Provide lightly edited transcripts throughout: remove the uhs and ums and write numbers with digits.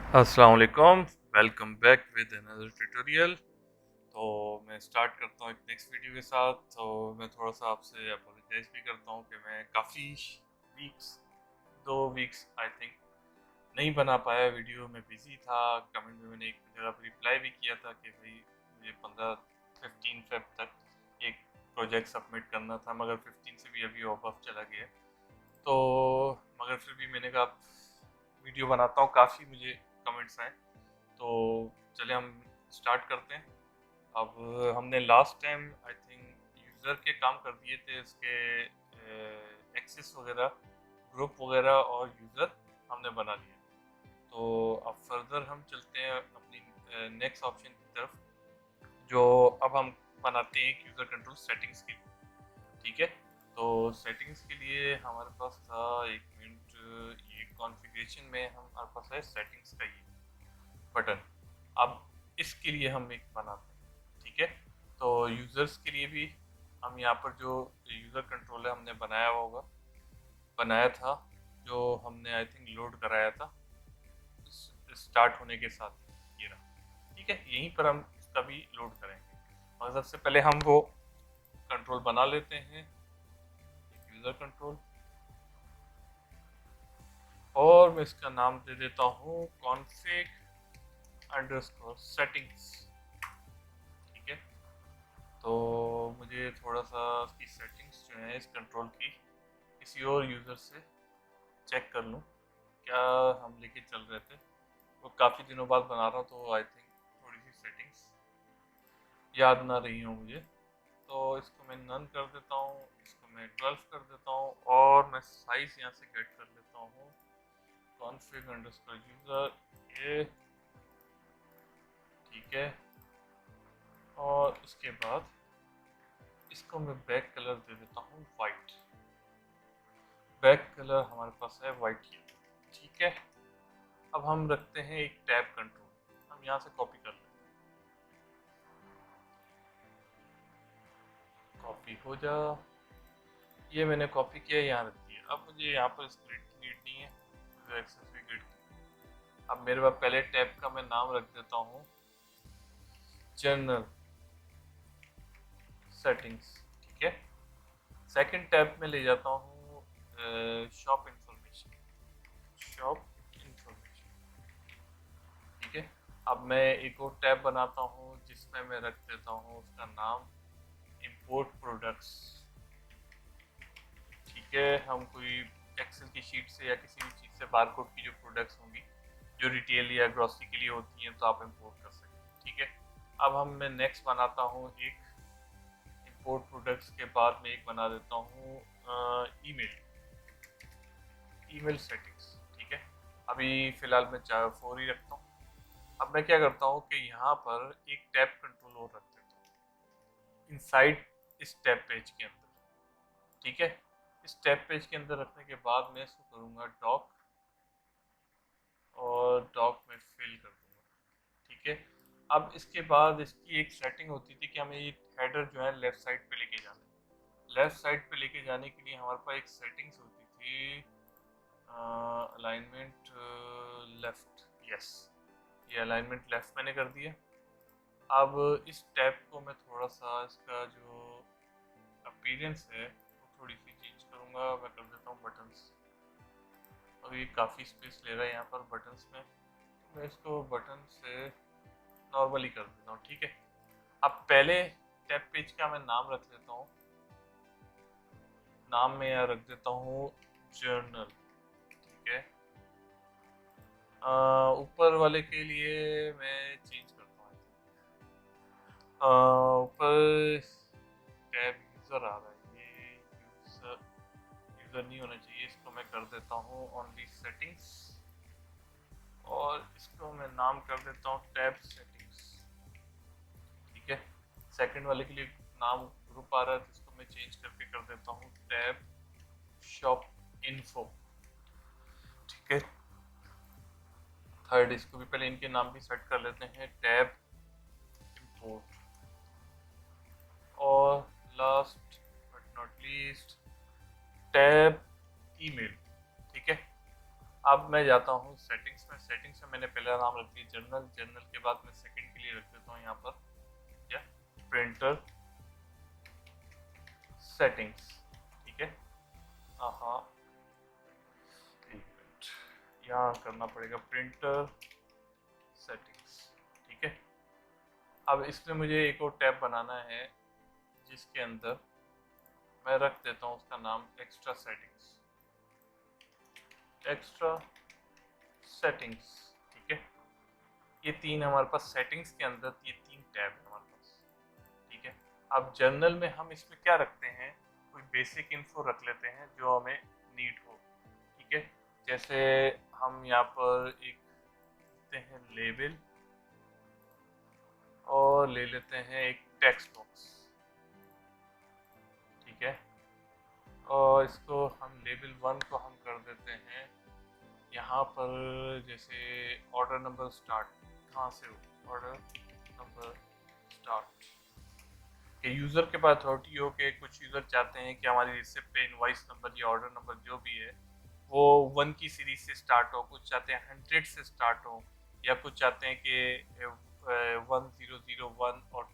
अस्सलाम वालेकुम। Welcome back with another tutorial. तो मैं स्टार्ट करता हूँ एक नेक्स्ट वीडियो के साथ। तो मैं थोड़ा सा आपसे अपोलोजाइज भी करता हूँ कि मैं काफ़ी वीक्स 2 वीक्स आई थिंक नहीं बना पाया वीडियो। मैं बिज़ी था। कमेंट में मैंने एक जगह पर रिप्लाई भी किया था कि भाई मुझे 15-15 फेब तक एक प्रोजेक्ट सबमिट करना था, मगर 15 से भी अभी ऑफ चला गया। तो मगर फिर भी मैंने कहा वीडियो बनाता हूँ, काफ़ी मुझे कमेंट्स आए। तो चलिए हम स्टार्ट करते हैं। अब हमने last time I think user के काम कर दिए थे, इसके एक्सेस वगैरह, ग्रुप वगैरह और यूज़र हमने बना लिया। तो अब फर्दर हम चलते हैं अपनी नेक्स्ट ऑप्शन की तरफ, जो अब हम बनाते हैं एक यूज़र कंट्रोल सेटिंग्स के लिए। ठीक है, तो सेटिंग्स के लिए हमारे पास था, एक मिनट, ये कॉन्फ़िगरेशन में हमारे पास है सेटिंग्स का ये बटन। अब इसके लिए हम एक बनाते हैं। ठीक है, तो यूज़र्स के लिए भी हम यहाँ पर जो यूज़र कंट्रोलर हमने बनाया था, जो हमने आई थिंक लोड कराया था स्टार्ट होने के साथ, ये रहा। ठीक है, यहीं पर हम इसका भी लोड करेंगे। और सबसे पहले हम वो कंट्रोल बना लेते हैं, यूज़र कंट्रोल, और मैं इसका नाम दे देता हूँ कॉन्फ़िग अंडरस्कोर सेटिंग्स। ठीक है, तो मुझे थोड़ा सा इसकी सेटिंग्स जो है इस कंट्रोल की किसी और यूज़र से चेक कर लूँ क्या हम लेके चल रहे थे। वो काफ़ी दिनों बाद बना रहा हूँ, तो आई थिंक थोड़ी सी सेटिंग्स याद ना रही हो मुझे। तो इसको मैं नन कर देता हूँ, इसको मैं 12 कर देता हूँ, और मैं साइज़ यहाँ से गेट कर लेता हूँ कॉन्फ़िग अंडरस्कोर यूज़र ये। ठीक है, और इसके बाद इसको मैं बैक कलर दे देता हूँ वाइट। बैक कलर हमारे पास है वाइट ही। ठीक है, अब हम रखते हैं एक टैब कंट्रोल, हम यहाँ से कॉपी कर लेते हैं। कॉपी हो जा, ये मैंने कॉपी किया, यहाँ रख दिया। अब मुझे यहाँ पर इसकी नीड नहीं है, एक्सेस भी ग्रिड की। अब मेरे पास पहले टैब का मैं नाम रख देता हूँ जनरल सेटिंग्स। ठीक है, सेकंड टैब में ले जाता हूँ शॉप इंफॉर्मेशन, शॉप इंफॉर्मेशन। ठीक है, अब मैं एक और टैब बनाता हूँ जिसमें मैं रख देता हूँ उसका नाम इंपोर्ट प्रोडक्ट्स। ठीक है, हम कोई एक्सेल की शीट से या किसी भी चीज़ से बारकोड की जो प्रोडक्ट्स होंगी, जो रिटेल या ग्रॉसरी के लिए होती हैं, तो आप इंपोर्ट कर सकते हैं। ठीक है, अब मैं नेक्स्ट बनाता हूँ एक इंपोर्ट प्रोडक्ट्स के बाद में एक बना देता हूँ ईमेल, ईमेल सेटिंग्स। ठीक है, अभी फ़िलहाल मैं 4 ही रखता हूँ। अब मैं क्या करता हूँ कि यहाँ पर एक टैब कंट्रोल और रख देता हूँ इनसाइड इस टैब पेज के अंदर। ठीक है, इस टैब पेज के अंदर रखने के बाद मैं इसको करूँगा डॉक, और डॉक में फिल कर दूँगा। ठीक है, अब इसके बाद इसकी एक सेटिंग होती थी कि हमें ये हेडर जो है लेफ़्ट साइड पे लेके जाना है। लेफ़्ट साइड पे लेके जाने के लिए हमारे पास एक सेटिंग्स होती थी अलाइनमेंट लेफ़्ट। यस, ये अलाइनमेंट लेफ़्ट मैंने कर दिया। अब इस टैब को मैं थोड़ा सा इसका जो अपीयरेंस है वो थोड़ी सी चेंज करूँगा। मैं कर देता हूँ बटन्स। और ये काफ़ी स्पेस ले रहा है यहाँ पर बटन्स में, तो मैं इसको बटन से नॉर्मली कर देता हूँ। ठीक है, अब पहले टैब पेज का मैं नाम रख लेता हूँ। नाम में यहाँ रख देता हूँ जर्नल। ठीक है, ऊपर वाले के लिए मैं चेंज करता हूँ। ऊपर टैब यूज़र आ रहा है, ये यूज़र यूज़र नहीं होना चाहिए, इसको मैं कर देता हूँ ओनली सेटिंग्स, और इसको मैं नाम कर देता हूँ टैब सेटिंग्स। ठीक है, सेकंड वाले के लिए नाम ग्रुप आ रहा है, तो इसको मैं चेंज करके कर देता हूँ टैब शॉप इन्फो। ठीक है, थर्ड, इसको भी पहले इनके नाम भी सेट कर लेते हैं, टैब इंपोर्ट। और last but not least tab email. ठीक है, अब मैं जाता हूँ सेटिंग्स में। सेटिंग्स में मैंने पहला नाम रख दिया जनरल। जनरल के बाद मैं सेकंड के लिए रख देता हूँ यहाँ पर क्या, प्रिंटर सेटिंग्स। ठीक है, हाँ, एक मिनट, यहाँ करना पड़ेगा प्रिंटर सेटिंग्स। ठीक है, अब इसमें मुझे एक और टैब बनाना है जिसके अंदर मैं रख देता हूँ उसका नाम एक्स्ट्रा सेटिंग्स। एक्स्ट्रा सेटिंग्स, ठीक है। ये तीन हमारे पास सेटिंग्स के अंदर ये तीन टैब है हमारे पास। ठीक है, अब जनरल में हम इसमें क्या रखते हैं, कोई बेसिक इन्फो रख लेते हैं जो हमें नीड हो। ठीक है, जैसे हम यहाँ पर एक देते हैं लेबल और ले लेते हैं एक टेक्स्ट बॉक्स। ठीक है, और इसको हम लेबल 1 को हम कर देते हैं यहाँ पर, जैसे ऑर्डर नंबर स्टार्ट, कहाँ से हो, ऑर्डर नंबर स्टार्ट। कि यूज़र के पास अथॉरिटी हो कि कुछ यूज़र चाहते हैं कि हमारी रिसिप्ट पे इनवॉइस नंबर या ऑर्डर नंबर जो भी है वो 1 की सीरीज से स्टार्ट हो, कुछ चाहते हैं 100 से स्टार्ट हो, या कुछ चाहते हैं कि 1001 और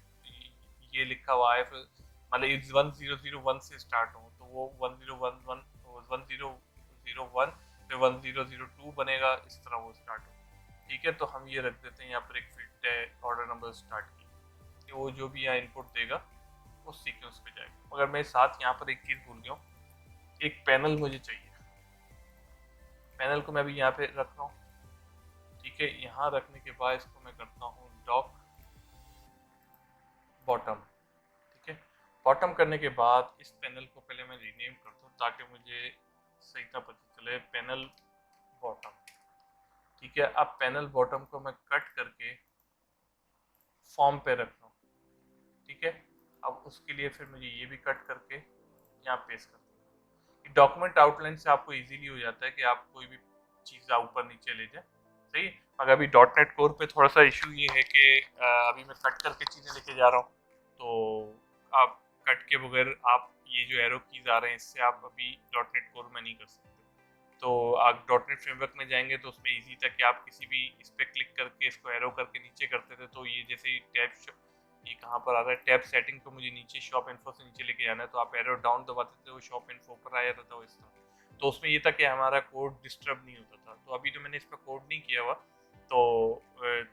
ये लिखा हुआ है फिर मतलब 1001 से स्टार्ट हो तो वो 1011 1001 फिर 1002 बनेगा, इस तरह वो स्टार्ट हो। ठीक है, तो हम ये रख देते हैं यहाँ पर एक फिट है ऑर्डर नंबर स्टार्ट की, कि वो जो भी यहाँ इनपुट देगा उस सीक्वेंस पे जाएगा। मगर मैं साथ यहाँ पर एक चीज़ भूल गया हूँ, एक पैनल मुझे चाहिए। पैनल को मैं अभी यहाँ पे रख रहा हूँ। ठीक है, यहाँ रखने के बाद इसको मैं करता हूँ डॉक बॉटम। ठीक है, बॉटम करने के बाद इस पैनल को पहले मैं रीनेम करता हूँ ताकि मुझे सही तरह पता चले, पैनल बॉटम। ठीक है, अब पैनल बॉटम को मैं कट करके फॉर्म पे रख रहा हूँ। ठीक है, अब उसके लिए फिर मुझे ये भी कट करके यहाँ पेस्ट कर दूँ। डॉक्यूमेंट आउटलाइन से आपको इजीली हो जाता है कि आप कोई भी चीज़ ऊपर नीचे ले जाए। सही है, मगर अभी डॉट नेट कोर पे थोड़ा सा इशू ये है कि अभी मैं कट करके चीज़ें लेके जा रहा हूँ, तो आप कट के बगैर आप ये जो एरो कीज आ रहे हैं इससे आप अभी डॉट नेट कोर में नहीं कर सकते। तो आप डॉट नेट फ्रेमवर्क में जाएंगे तो उसमें ईजी था कि आप किसी भी इस पर क्लिक करके इसको एरो करके नीचे करते थे, तो ये जैसे टैब, ये कहाँ पर आ रहा है, टैब सेटिंग को मुझे नीचे शॉप इन्फो से नीचे लेके जाना है, तो आप एरो डाउन दबाते थे वो शॉप इन्फो पर आ जाता था इस तरह। तो उसमें ये था कि हमारा कोड डिस्टर्ब नहीं होता था। तो अभी तो मैंने इस पर कोड नहीं किया हुआ, तो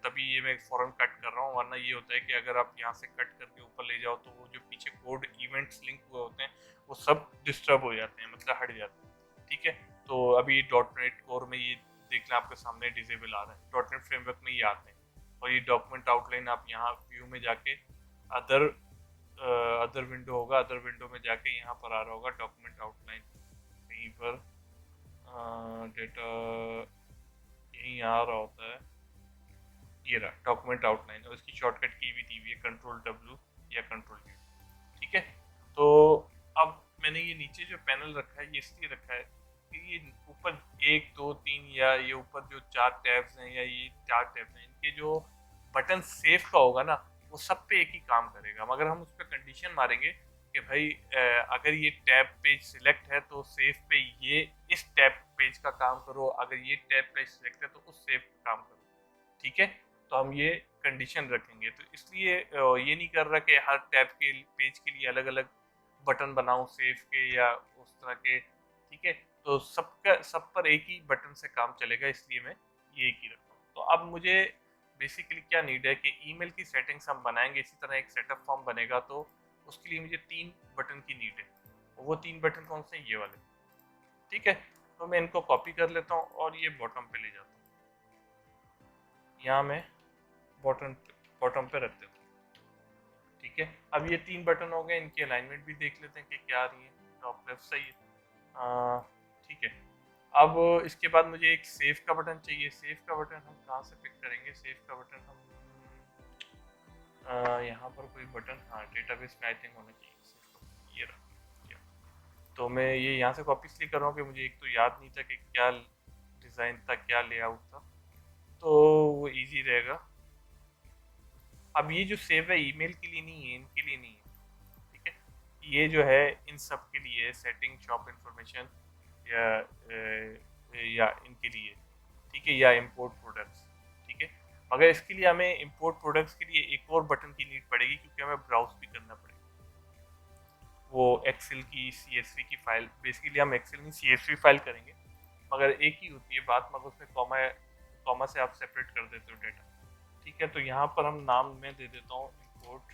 तभी ये मैं फ़ौरन कट कर रहा हूँ, वरना ये होता है कि अगर आप यहाँ से कट करके ऊपर ले जाओ तो वो जो पीछे कोड इवेंट्स लिंक हुए होते हैं वो सब डिस्टर्ब हो जाते हैं, मतलब हट जाते हैं। ठीक है, तो अभी डॉट नेट कोर में ये देखना आपके सामने डिसेबल आ रहा है, डॉट नेट फ्रेमवर्क में ये आते हैं। और ये डॉक्यूमेंट आउटलाइन आप यहाँ व्यू में जाके अदर विंडो होगा, अदर विंडो में जाके यहाँ पर आ रहा होगा डॉक्यूमेंट आउटलाइन, कहीं पर डेटा यहीं आ रहा होता है, ये रहा डॉक्यूमेंट आउटलाइन, और इसकी शॉर्टकट की भी दी हुई है कंट्रोल W या कंट्रोल U। ठीक है, तो अब मैंने ये नीचे जो पैनल रखा है ये इसलिए रखा है कि ये ऊपर 1 2 3 या ये ऊपर जो 4 टैब्स हैं या ये 4 टैब्स हैं, इनके जो बटन सेव का होगा ना वो सब पे एक ही काम करेगा। मगर हम उस पर कंडीशन मारेंगे कि भाई अगर ये टैब पेज सिलेक्ट है तो सेव पे ये इस टैब पेज का काम करो, अगर ये टैब पेज सिलेक्ट है तो उस सेव का काम करो। ठीक है, तो हम ये कंडीशन रखेंगे। तो इसलिए ये नहीं कर रहा कि हर टैब के पेज के लिए अलग अलग बटन बनाऊं सेव के या उस तरह के। ठीक है, तो सब पर एक ही बटन से काम चलेगा, इसलिए मैं ये एक ही रखता हूँ। तो अब मुझे बेसिकली क्या नीड है कि ईमेल की सेटिंग्स हम बनाएंगे, इसी तरह एक सेटअप फॉर्म बनेगा, तो उसके लिए मुझे 3 बटन की नीड है। वो 3 बटन कौन से हैं, ये वाले। ठीक है, तो मैं इनको कॉपी कर लेता हूँ और ये बॉटम पे ले जाता हूँ। यहाँ मैं बॉटम बॉटम पे रख देता हूँ। ठीक है, अब ये 3 बटन हो गए, इनकी अलाइनमेंट भी देख लेते हैं कि क्या आ रही है। टॉप लेफ्ट सही है। ठीक है, अब इसके बाद मुझे एक सेव का बटन चाहिए। सेव का बटन हम कहाँ से पिक करेंगे? सेव का बटन हम यहाँ पर कोई बटन, हाँ डेटाबेस में आई थिंक होना चाहिए सेव का बटन, ये रहा। तो मैं ये यहाँ से कॉपी इसलिए कर रहा हूँ कि मुझे एक तो याद नहीं था कि क्या डिज़ाइन था, क्या लेआउट था, तो वो इजी रहेगा। अब ये जो सेव है ईमेल के लिए नहीं है, इनके लिए नहीं है। ठीक है, ये जो है इन सब के लिए सेटिंग शॉप इंफॉर्मेशन या या इनके लिए, ठीक है, या इंपोर्ट प्रोडक्ट्स, ठीक है। मगर इसके लिए हमें इंपोर्ट प्रोडक्ट्स के लिए एक और बटन की नीड पड़ेगी, क्योंकि हमें ब्राउज भी करना पड़ेगा वो एक्सेल की CSV की फाइल। बेसिकली हम एक्सेल में CSV फाइल करेंगे, मगर एक ही होती है बात, मगर उसमें कॉमा से आप सेपरेट कर देते हो डेटा, ठीक है। तो यहाँ पर हम नाम में दे देता हूँ इंपोर्ट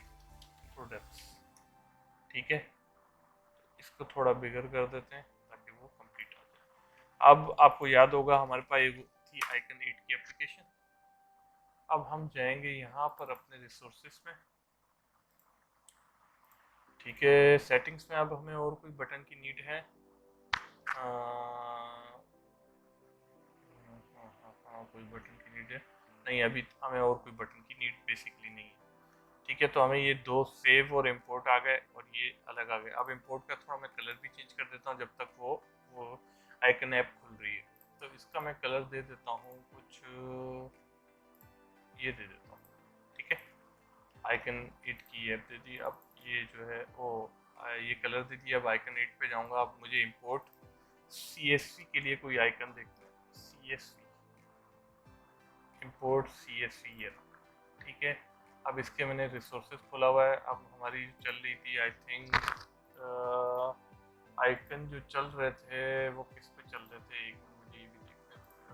प्रोडक्ट्स, ठीक है। इसको थोड़ा बिगर कर देते हैं ताकि वो कंप्लीट हो जाए। अब आपको याद होगा हमारे पास एक थी आइकन 8 की एप्लीकेशन। अब हम जाएंगे यहाँ पर अपने रिसोर्सेस में, ठीक है। सेटिंग्स में अब हमें और कोई बटन की नीड है? कोई बटन की नीड है? नहीं, अभी हमें और कोई बटन की नीड बेसिकली नहीं है, ठीक है। तो हमें ये दो सेव और इम्पोर्ट आ गए और ये अलग आ गए। अब इम्पोर्ट का थोड़ा मैं कलर भी चेंज कर देता हूँ जब तक वो आइकन ऐप खुल रही है। तो इसका मैं कलर दे देता हूँ कुछ ये दे देता हूँ, ठीक है। आइकन 8 की ऐप दे दी। अब ये जो है ये कलर दे दिया। अब आइकन 8 पे जाऊँगा। अब मुझे इम्पोर्ट CSV के लिए कोई आइकन देखते हैं। CSV इम्पोर्ट CSV ये, ठीक है। अब इसके मैंने रिसोर्सेज खोला हुआ है। अब हमारी चल रही थी आई थिंक आइकन जो चल रहे थे वो किस पे चल रहे थे, एक मुझे ये भी देखना।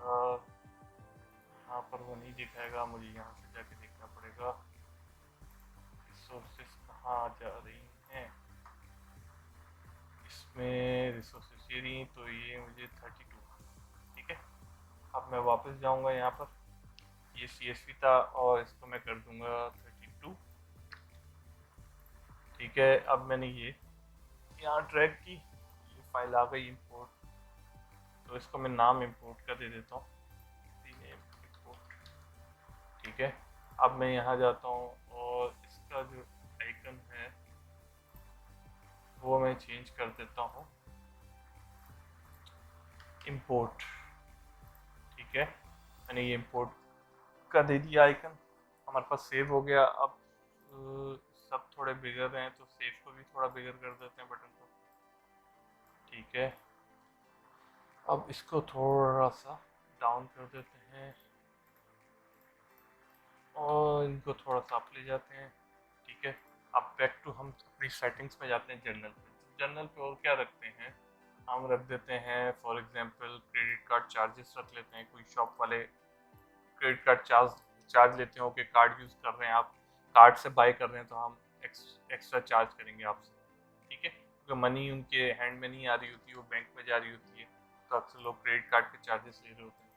यहाँ पर वो नहीं दिखाएगा, मुझे यहाँ से जाके देखना पड़ेगा रिसोर्सेज कहाँ जा रही हैं। इसमें रिसोर्सेज ये रही, तो ये मुझे 32, ठीक है। अब मैं वापस जाऊँगा यहाँ पर, ये CSV था और इसको मैं कर दूंगा 32, ठीक है। अब मैंने ये यहाँ ड्रैग की, ये फाइल आ गई इंपोर्ट। तो इसको मैं नाम इंपोर्ट का दे देता हूँ, इंपोर्ट, ठीक है। अब मैं यहाँ जाता हूँ और इसका जो आइकन है वो मैं चेंज कर देता हूँ इंपोर्ट, ठीक है। मैंने ये इंपोर्ट का दे दिया आइकन, हमारे पास सेव हो गया। अब सब थोड़े बिगर हैं तो सेव को भी थोड़ा बिगर कर देते हैं बटन को, ठीक है। अब इसको थोड़ा सा डाउन कर देते हैं और इनको थोड़ा सा अप ले जाते हैं, ठीक है। अब बैक टू हम अपनी सेटिंग्स में जाते हैं जनरल पे। जनरल पे और क्या रखते हैं, हम रख देते हैं for example credit card charges रख लेते हैं। कोई शॉप वाले क्रेडिट कार्ड चार्ज लेते हो कि कार्ड यूज़ कर रहे हैं आप, कार्ड से बाय कर रहे हैं तो हम एक्स्ट्रा चार्ज करेंगे आपसे, ठीक है। क्योंकि मनी उनके हैंड में नहीं आ रही होती, वो बैंक में जा रही होती है, तो अक्सर लोग क्रेडिट कार्ड के चार्जेस ले रहे होते हैं,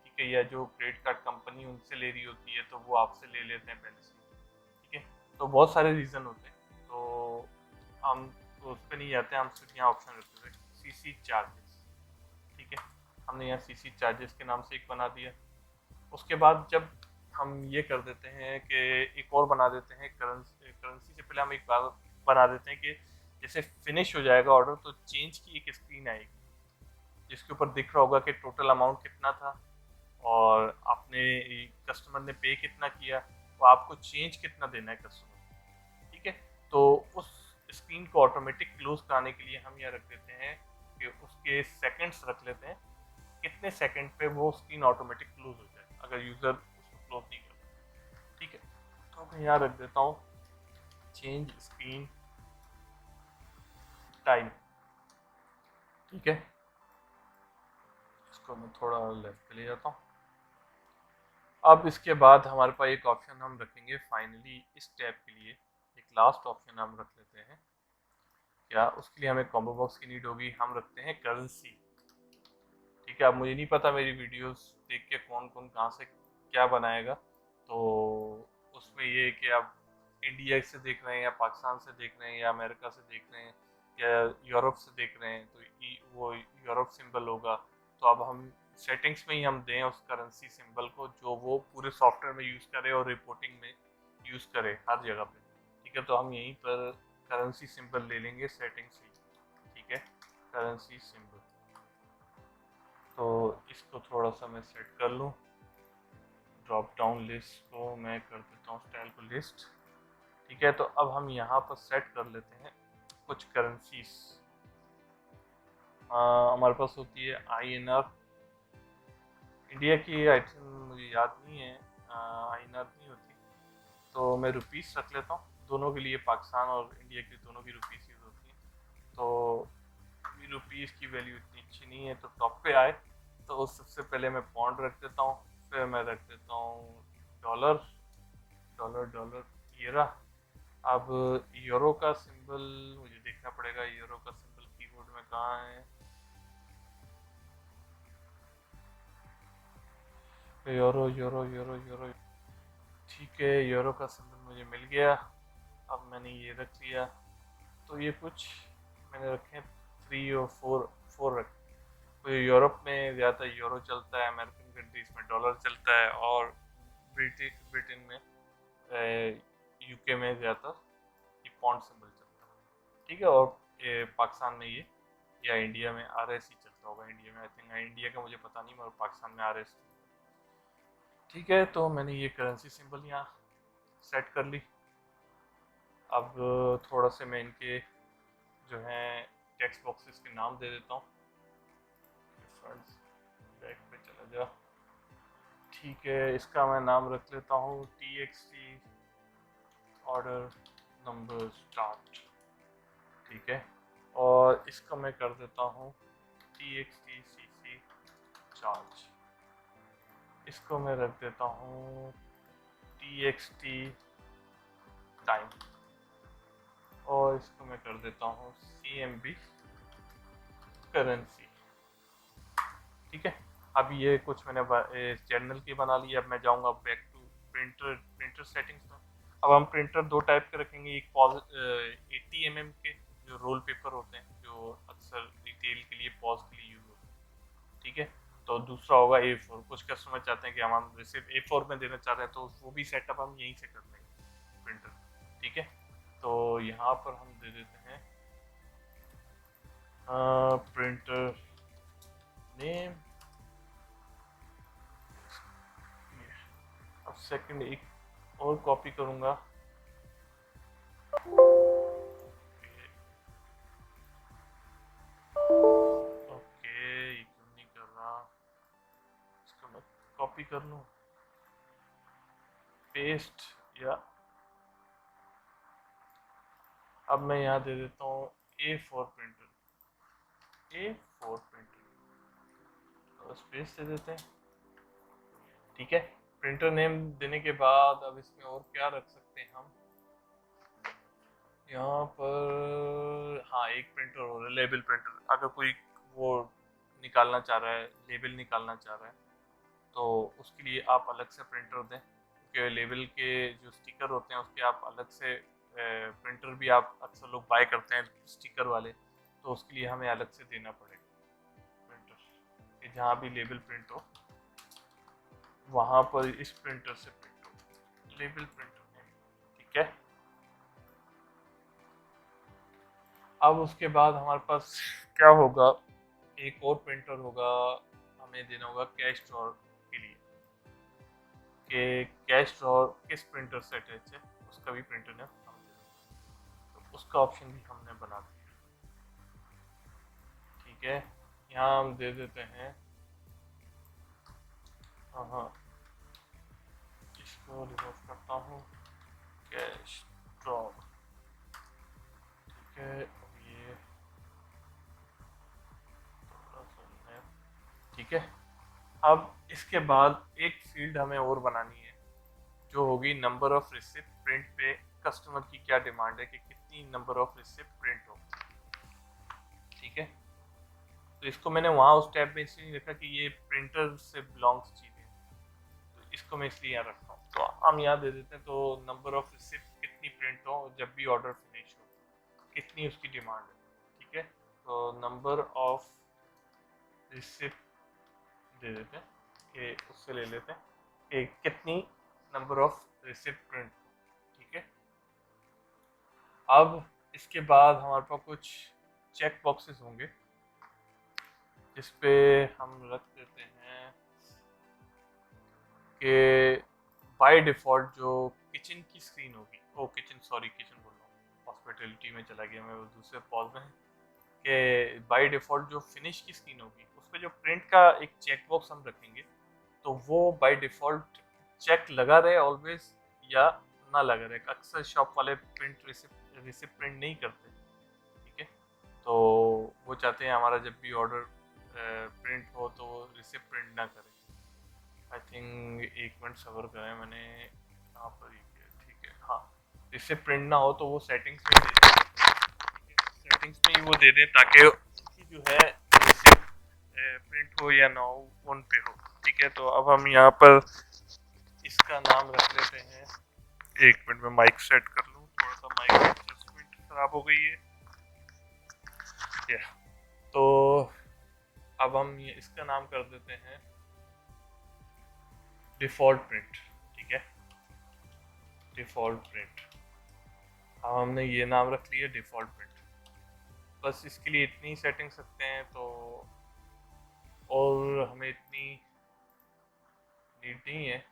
ठीक है। या जो क्रेडिट कार्ड कंपनी उनसे ले रही होती है तो वो आपसे ले लेते हैं पहले से, ठीक है। तो बहुत सारे रीज़न होते हैं, तो हम तो उस पर नहीं जाते, हम सिर्फ यहाँ ऑप्शन रखते थे CC चार्जेस, ठीक है। हमने यहाँ CC चार्जेस के नाम से एक बना दिया। उसके बाद जब हम ये कर देते हैं कि एक और बना देते हैं करेंसी से पहले हम एक बार बना देते हैं कि जैसे फिनिश हो जाएगा ऑर्डर तो चेंज की एक स्क्रीन आएगी जिसके ऊपर दिख रहा होगा कि टोटल अमाउंट कितना था और आपने कस्टमर ने पे कितना किया, तो आपको चेंज कितना देना है कस्टमर, ठीक है। तो उस स्क्रीन को ऑटोमेटिक क्लोज कराने के लिए हम यह रख देते हैं कि उसके सेकंड्स रख लेते हैं, कितने सेकंड पे वो स्क्रीन ऑटोमेटिक क्लोज हो जाए अगर यूज़र उसको क्लोज नहीं करता, ठीक है। तो मैं यहाँ रख देता हूँ चेंज स्क्रीन टाइम, ठीक है। इसको मैं थोड़ा लेफ्ट पे ले जाता हूँ। अब इसके बाद हमारे पास एक ऑप्शन हम रखेंगे फाइनली इस टैब के लिए, एक लास्ट ऑप्शन हम रख लेते हैं। क्या उसके लिए हमें कॉम्बो बॉक्स की नीड होगी, हम रखते हैं करेंसी, ठीक है। अब मुझे नहीं पता मेरी वीडियोस देख के कौन कौन कहाँ से क्या बनाएगा, तो उसमें ये कि आप इंडिया से देख रहे हैं या पाकिस्तान से देख रहे हैं या अमेरिका से देख रहे हैं या यूरोप से देख रहे हैं तो वो यूरोप सिंबल होगा। तो अब हम सेटिंग्स में ही हम दें उस करेंसी सिंबल को जो वो पूरे सॉफ्टवेयर में यूज़ करे और रिपोर्टिंग में यूज़ करे हर जगह पे, ठीक है। तो हम यहीं पर करेंसी सिंबल ले लेंगे सेटिंग्स से, ठीक है। करेंसी सिंबल, तो इसको थोड़ा सा मैं सेट कर लूँ। ड्रॉप डाउन लिस्ट को मैं कर देता हूँ स्टाइल को लिस्ट, ठीक है। तो अब हम यहाँ पर सेट कर लेते हैं कुछ करेंसीज। हमारे पास होती है INR इंडिया की आइटम मुझे याद नहीं है, आइनर नहीं होती, तो मैं रुपीस रख लेता हूँ। दोनों के लिए, पाकिस्तान और इंडिया की दोनों की रुपीस यूज़ होती है, तो रुपीस की वैल्यू इतनी अच्छी नहीं है। तो टॉप पे आए तो सबसे पहले मैं पौंड रख देता हूँ, फिर मैं रख देता हूँ डॉलर, डॉलर डॉलर ये रहा। अब यूरो का सिंबल मुझे देखना पड़ेगा, यूरो का सिंबल कीबोर्ड में कहाँ है। यूरो यूरो यूरो यूरो, ठीक है, यूरो का सिंबल मुझे मिल गया। अब मैंने ये रख लिया, तो ये कुछ मैंने रखे हैं 3 और 4 रखे। तो यूरोप में ज़्यादा यूरो चलता है, अमेरिकन कंट्रीज में डॉलर चलता है, और ब्रिटेन में, यूके में ज़्यादा ये पॉन्ड सिंबल चलता है। ठीक है, और पाकिस्तान में ये, या इंडिया में आरएस ही चलता होगा। इंडिया में आई थिंक, इंडिया का मुझे पता नहीं, मगर पाकिस्तान में आरएस। ठीक है, तो मैंने ये करेंसी सिंबल यहाँ सेट कर ली। अब थोड़ा से मैं इनके जो हैं टेक्स्ट बॉक्सेस के नाम दे देता हूँ। फ्रंट बैक पे चला जा। ठीक है, इसका मैं नाम रख लेता हूँ TXT ऑर्डर नंबर स्टार्ट। ठीक है, और इसका मैं कर देता हूँ TXT CC चार्ज। इसको मैं रख देता हूँ TXT टाइम, और इसको मैं कर देता हूँ CMB करेंसी। ठीक है, अब ये कुछ मैंने चैनल की बना ली। अब मैं जाऊंगा बैक टू प्रिंटर सेटिंग्स में। अब हम प्रिंटर दो टाइप के रखेंगे, एक 80 mm के जो रोल पेपर होते हैं, जो अक्सर रिटेल के लिए, पॉज के लिए यूज होते हैं। ठीक है, तो दूसरा होगा A4। कुछ कस्टमर चाहते हैं कि हम रिसिप्ट A4 में देना चाह रहे हैं, तो वो भी सेटअप हम यहीं से कर लेंगे प्रिंटर। ठीक है, तो यहाँ पर हम दे देते हैं प्रिंटर नेम। अब सेकंड एक और कॉपी करूंगा। ओके, ये क्यों नहीं कर रहा, इसको मैं कॉपी कर लूं, पेस्ट, या अब मैं यहाँ दे देता हूँ A4 प्रिंटर, A4 प्रिंटर, और स्पेस दे देते हैं। ठीक है, प्रिंटर नेम देने के बाद अब इसमें और क्या रख सकते हैं हम यहाँ पर। हाँ, एक प्रिंटर हो, लेबल प्रिंटर। अगर कोई वो निकालना चाह रहा है, लेबल निकालना चाह रहा है, तो उसके लिए आप अलग से प्रिंटर दें, क्योंकि लेबल के जो स्टिकर होते हैं उसके आप अलग से प्रिंटर भी आप अक्सर लोग बाय करते हैं स्टिकर वाले, तो उसके लिए हमें अलग से देना पड़ेगा प्रिंटर, कि जहाँ भी लेबल प्रिंट हो वहाँ पर इस प्रिंटर से प्रिंट हो, लेबल प्रिंटर है। ठीक है, अब उसके बाद हमारे पास क्या होगा, एक और प्रिंटर होगा, हमें देना होगा कैश ड्रॉर के लिए, कि कैश ड्रॉर किस प्रिंटर से अटैच है, उसका भी प्रिंटर नेम हम दे देंगे, तो उसका ऑप्शन भी हमने बना दिया। ठीक है, यहाँ हम दे देते हैं, हाँ, इसको रिमूव करता हूँ, कैश ड्रॉर। ठीक है, अब ये थोड़ा सा नया। ठीक है, अब इसके बाद एक फील्ड हमें और बनानी है, जो होगी नंबर ऑफ रिसिप्ट प्रिंट पे कस्टमर की क्या डिमांड है, कि कितनी नंबर ऑफ रिसिप्ट प्रिंट हो। ठीक है, तो इसको मैंने वहाँ उस टैब में इसलिए नहीं रखा कि ये प्रिंटर से बिलोंग्स चीज़ें, तो इसको मैं इसलिए यहाँ रखता हूँ। तो हम यहाँ दे देते हैं, तो नंबर ऑफ रिसिप्ट कितनी प्रिंट हो जब भी ऑर्डर फिनिश हो, कितनी उसकी डिमांड है। ठीक है, तो नंबर ऑफ रिसिप्ट दे देते हैं, कि उससे ले लेते हैं कि कितनी नंबर ऑफ रिसिप्ट प्रिंट। ठीक है, अब इसके बाद हमारे पास कुछ चेक बॉक्सेस होंगे, जिस पे हम रख देते हैं कि बाय डिफ़ॉल्ट जो किचन की स्क्रीन होगी, ओ किचन, सॉरी किचन बोल रहा हूँ, हॉस्पिटलिटी में चला गया मैं, वो दूसरे पॉज में, कि बाय डिफ़ॉल्ट जो फिनिश की स्क्रीन होगी उस पर जो प्रिंट का एक चेक बॉक्स हम रखेंगे, तो वो बाय डिफ़ॉल्ट चेक लगा रहे ऑलवेज या ना लगा रहे। अक्सर शॉप वाले प्रिंट रिसिप्ट प्रिंट नहीं करते, ठीक है। तो वो चाहते हैं हमारा जब भी ऑर्डर प्रिंट हो तो वो रिसिप्ट प्रिंट ना करे। आई थिंक एक मिनट सब्र करें, मैंने यहाँ पर ही किया, ठीक है। हाँ, रिसिप्ट प्रिंट ना हो तो वो सेटिंग्स में दे दें, ठीक है, सेटिंग्स में ही वो दे दें ताकि उसकी जो है रिसिप्ट प्रिंट हो या ना हो उन पे हो, ठीक है। तो अब हम यहाँ पर इसका नाम रख लेते हैं, एक मिनट में माइक सेट कर लूँ, थोड़ा सा माइक एडजस्टमेंट खराब हो गई है या। तो अब हम ये इसका नाम कर देते हैं डिफ़ॉल्ट प्रिंट, ठीक है, डिफ़ॉल्ट प्रिंट। अब हमने ये नाम रख लिया डिफ़ॉल्ट प्रिंट। बस इसके लिए इतनी सेटिंग्स रखते हैं, तो और हमें इतनी नीड नहीं है।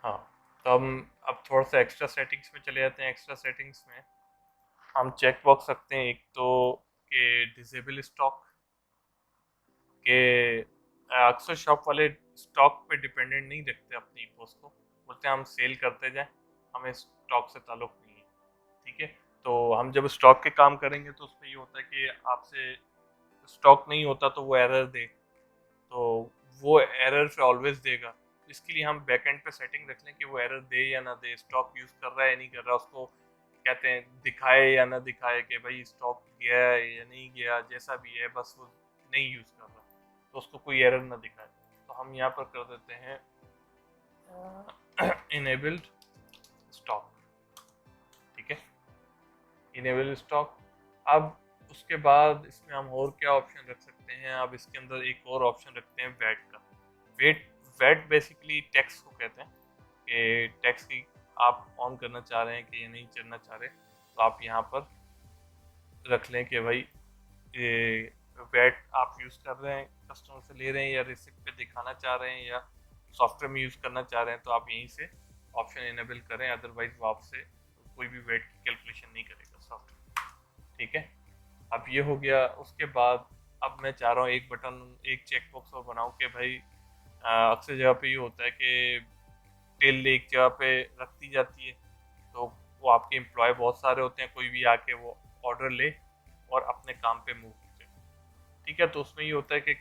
हाँ, तो हम अब थोड़ा सा एक्स्ट्रा सेटिंग्स में चले जाते हैं। एक्स्ट्रा सेटिंग्स में हम चेक बॉक्स रखते हैं, एक तो कि डिसेबल स्टॉक, के अक्सर शॉप वाले स्टॉक पे डिपेंडेंट नहीं रखते अपनी पोस्ट को, बोलते हैं हम सेल करते जाएं, हमें स्टॉक से ताल्लुक नहीं है, ठीक है। तो हम जब स्टॉक के काम करेंगे तो उसमें ये होता है कि आपसे स्टॉक नहीं होता तो वो एरर दे, तो वो एरर पे ऑलवेज देगा। इसके लिए हम बैकएंड पे सेटिंग रख लें कि वो एरर दे या ना दे, स्टॉक यूज़ कर रहा है या नहीं कर रहा, उसको कहते हैं दिखाए या ना दिखाए कि भाई स्टॉक गया है या नहीं गया, जैसा भी है, बस वो नहीं यूज़ कर रहा तो उसको कोई एरर ना दिखाए। तो हम यहाँ पर कर देते हैं इनेबल्ड स्टॉक, ठीक है, इनेबल स्टॉक। अब उसके बाद इसमें हम और क्या ऑप्शन रख सकते हैं, अब इसके अंदर एक और ऑप्शन रखते हैं वैट का। वेट वैट बेसिकली टैक्स को कहते हैं कि टैक्स की आप ऑन करना चाह रहे हैं कि ये नहीं चलना चाह रहे, तो आप यहाँ पर रख लें कि भाई ये वैट आप यूज़ कर रहे हैं, कस्टमर से ले रहे हैं या रिसिप्ट पे दिखाना चाह रहे हैं या सॉफ्टवेयर में यूज़ करना चाह रहे हैं, तो आप यहीं से ऑप्शन इनेबल करें, अदरवाइज वो आपसे कोई भी वैट की कैलकुलेशन नहीं करेगा सॉफ्टवेयर, ठीक है। अब ये हो गया। उसके बाद अब मैं चाह रहा हूँ एक बटन, एक चेक बॉक्स और बनाऊँ कि भाई अक्सर जगह पे ये होता है कि टेल एक जगह पे रख दी जाती है, तो वो आपके एम्प्लॉय बहुत सारे होते हैं, कोई भी आके वो ऑर्डर ले और अपने काम पे मूव करे, ठीक है। तो उसमें ये होता है कि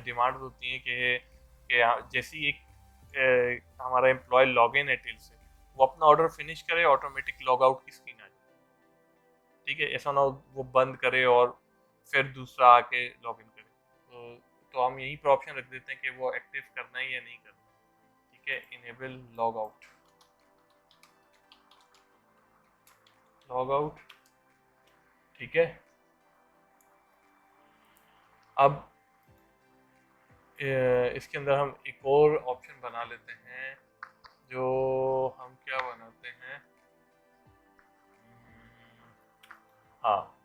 डिमांड होती है कि जैसे ही एक हमारा एम्प्लॉय लॉग इन है टेल से, वो अपना ऑर्डर फिनिश करे, ऑटोमेटिक लॉग आउट की स्क्रीन आ जाए, ठीक है। ऐसा ना हो वो बंद करे और फिर दूसरा आके लॉग इन करे। तो हम यहीं पर ऑप्शन रख देते हैं कि वो एक्टिव करना है या नहीं करना, ठीक है। Enable log out, log out, ठीक है। अब इसके अंदर हम एक और ऑप्शन बना लेते हैं, जो हम क्या बनाते हैं, हाँ,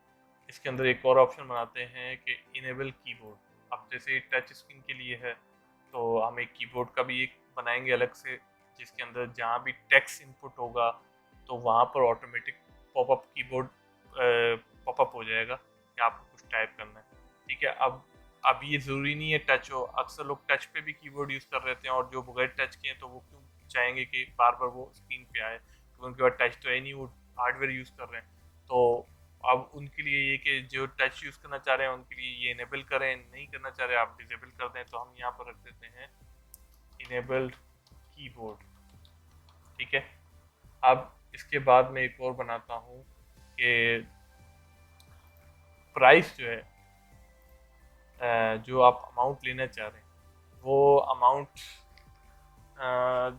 इसके अंदर एक और ऑप्शन बनाते हैं कि इनेबल कीबोर्ड। अब जैसे टच स्क्रीन के लिए है, तो हम एक कीबोर्ड का भी एक बनाएंगे अलग से, जिसके अंदर जहाँ भी टेक्स्ट इनपुट होगा तो वहाँ पर ऑटोमेटिक पॉपअप कीबोर्ड पॉपअप हो जाएगा कि आपको कुछ टाइप करना है, ठीक है। अब ये ज़रूरी नहीं है टच हो, अक्सर लोग टच पे भी कीबोर्ड यूज़ कर रहे हैं, और जो बगैर टच के हैं तो वो क्यों चाहेंगे कि बार बार वो स्क्रीन पे आए, तो उनके पास टच तो है नहीं, वो हार्डवेयर यूज़ कर रहे हैं। तो अब उनके लिए ये कि जो टच यूज़ करना चाह रहे हैं उनके लिए ये इनेबल करें, नहीं करना चाह रहे हैं आप डिसेबल कर दें, तो हम यहाँ पर रख देते हैं इनेबल्ड कीबोर्ड, ठीक है। अब इसके बाद मैं एक और बनाता हूँ कि प्राइस जो है, जो आप अमाउंट लेना चाह रहे हैं वो अमाउंट,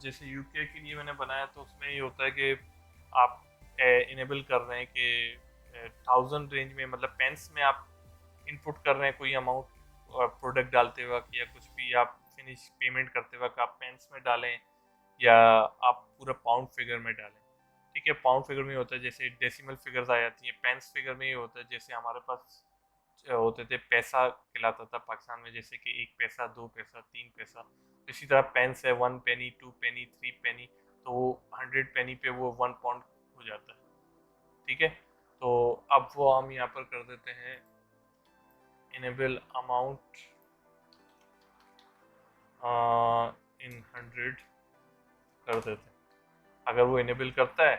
जैसे यूके के लिए मैंने बनाया तो उसमें ये होता है कि आप इनेबल कर रहे हैं कि 1000 रेंज में, मतलब पेंस में आप इनपुट कर रहे हैं कोई अमाउंट, और प्रोडक्ट डालते वक्त या कुछ भी आप फिनिश पेमेंट करते वक्त आप पेंस में डालें या आप पूरा पाउंड फिगर में डालें, ठीक है। पाउंड फिगर में होता है जैसे डेसिमल फिगर्स आ जाती हैं, पेंस फिगर में ये होता है जैसे हमारे पास होते थे, पैसा कहलाता था पाकिस्तान में, जैसे कि 1 पैसा, 2 पैसा, 3 पैसा। इसी तरह पेंस है 1 पेनी, 2 पेनी, 3 पेनी, तो 100 पेनी पे वो 1 पाउंड हो जाता है, ठीक है। तो अब वो हम यहाँ पर कर देते हैं इनेबल अमाउंट इन 100 कर देते हैं। अगर वो इनेबल करता है,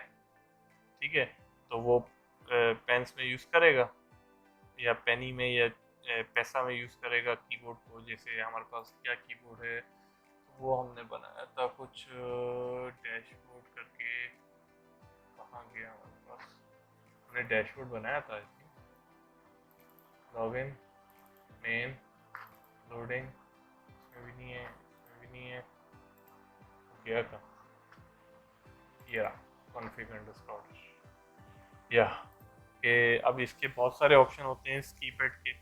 ठीक है, तो वो पेन्स में यूज़ करेगा या पेनी में या पैसा में यूज़ करेगा कीबोर्ड को। जैसे हमारे पास क्या कीबोर्ड है, तो वो हमने बनाया था कुछ डैशबोर्ड करके। कहाँ गया हमारे पास, हमने डैशबोर्ड बनाया था। लॉगिन, मेन, लोडिंग, इसमें भी नहीं है, इसमें भी नहीं है, गया था ये रहा, कॉन्फ़िग अंडरस्कोर या। कि अब इसके बहुत सारे ऑप्शन होते हैं इस कीपैड के।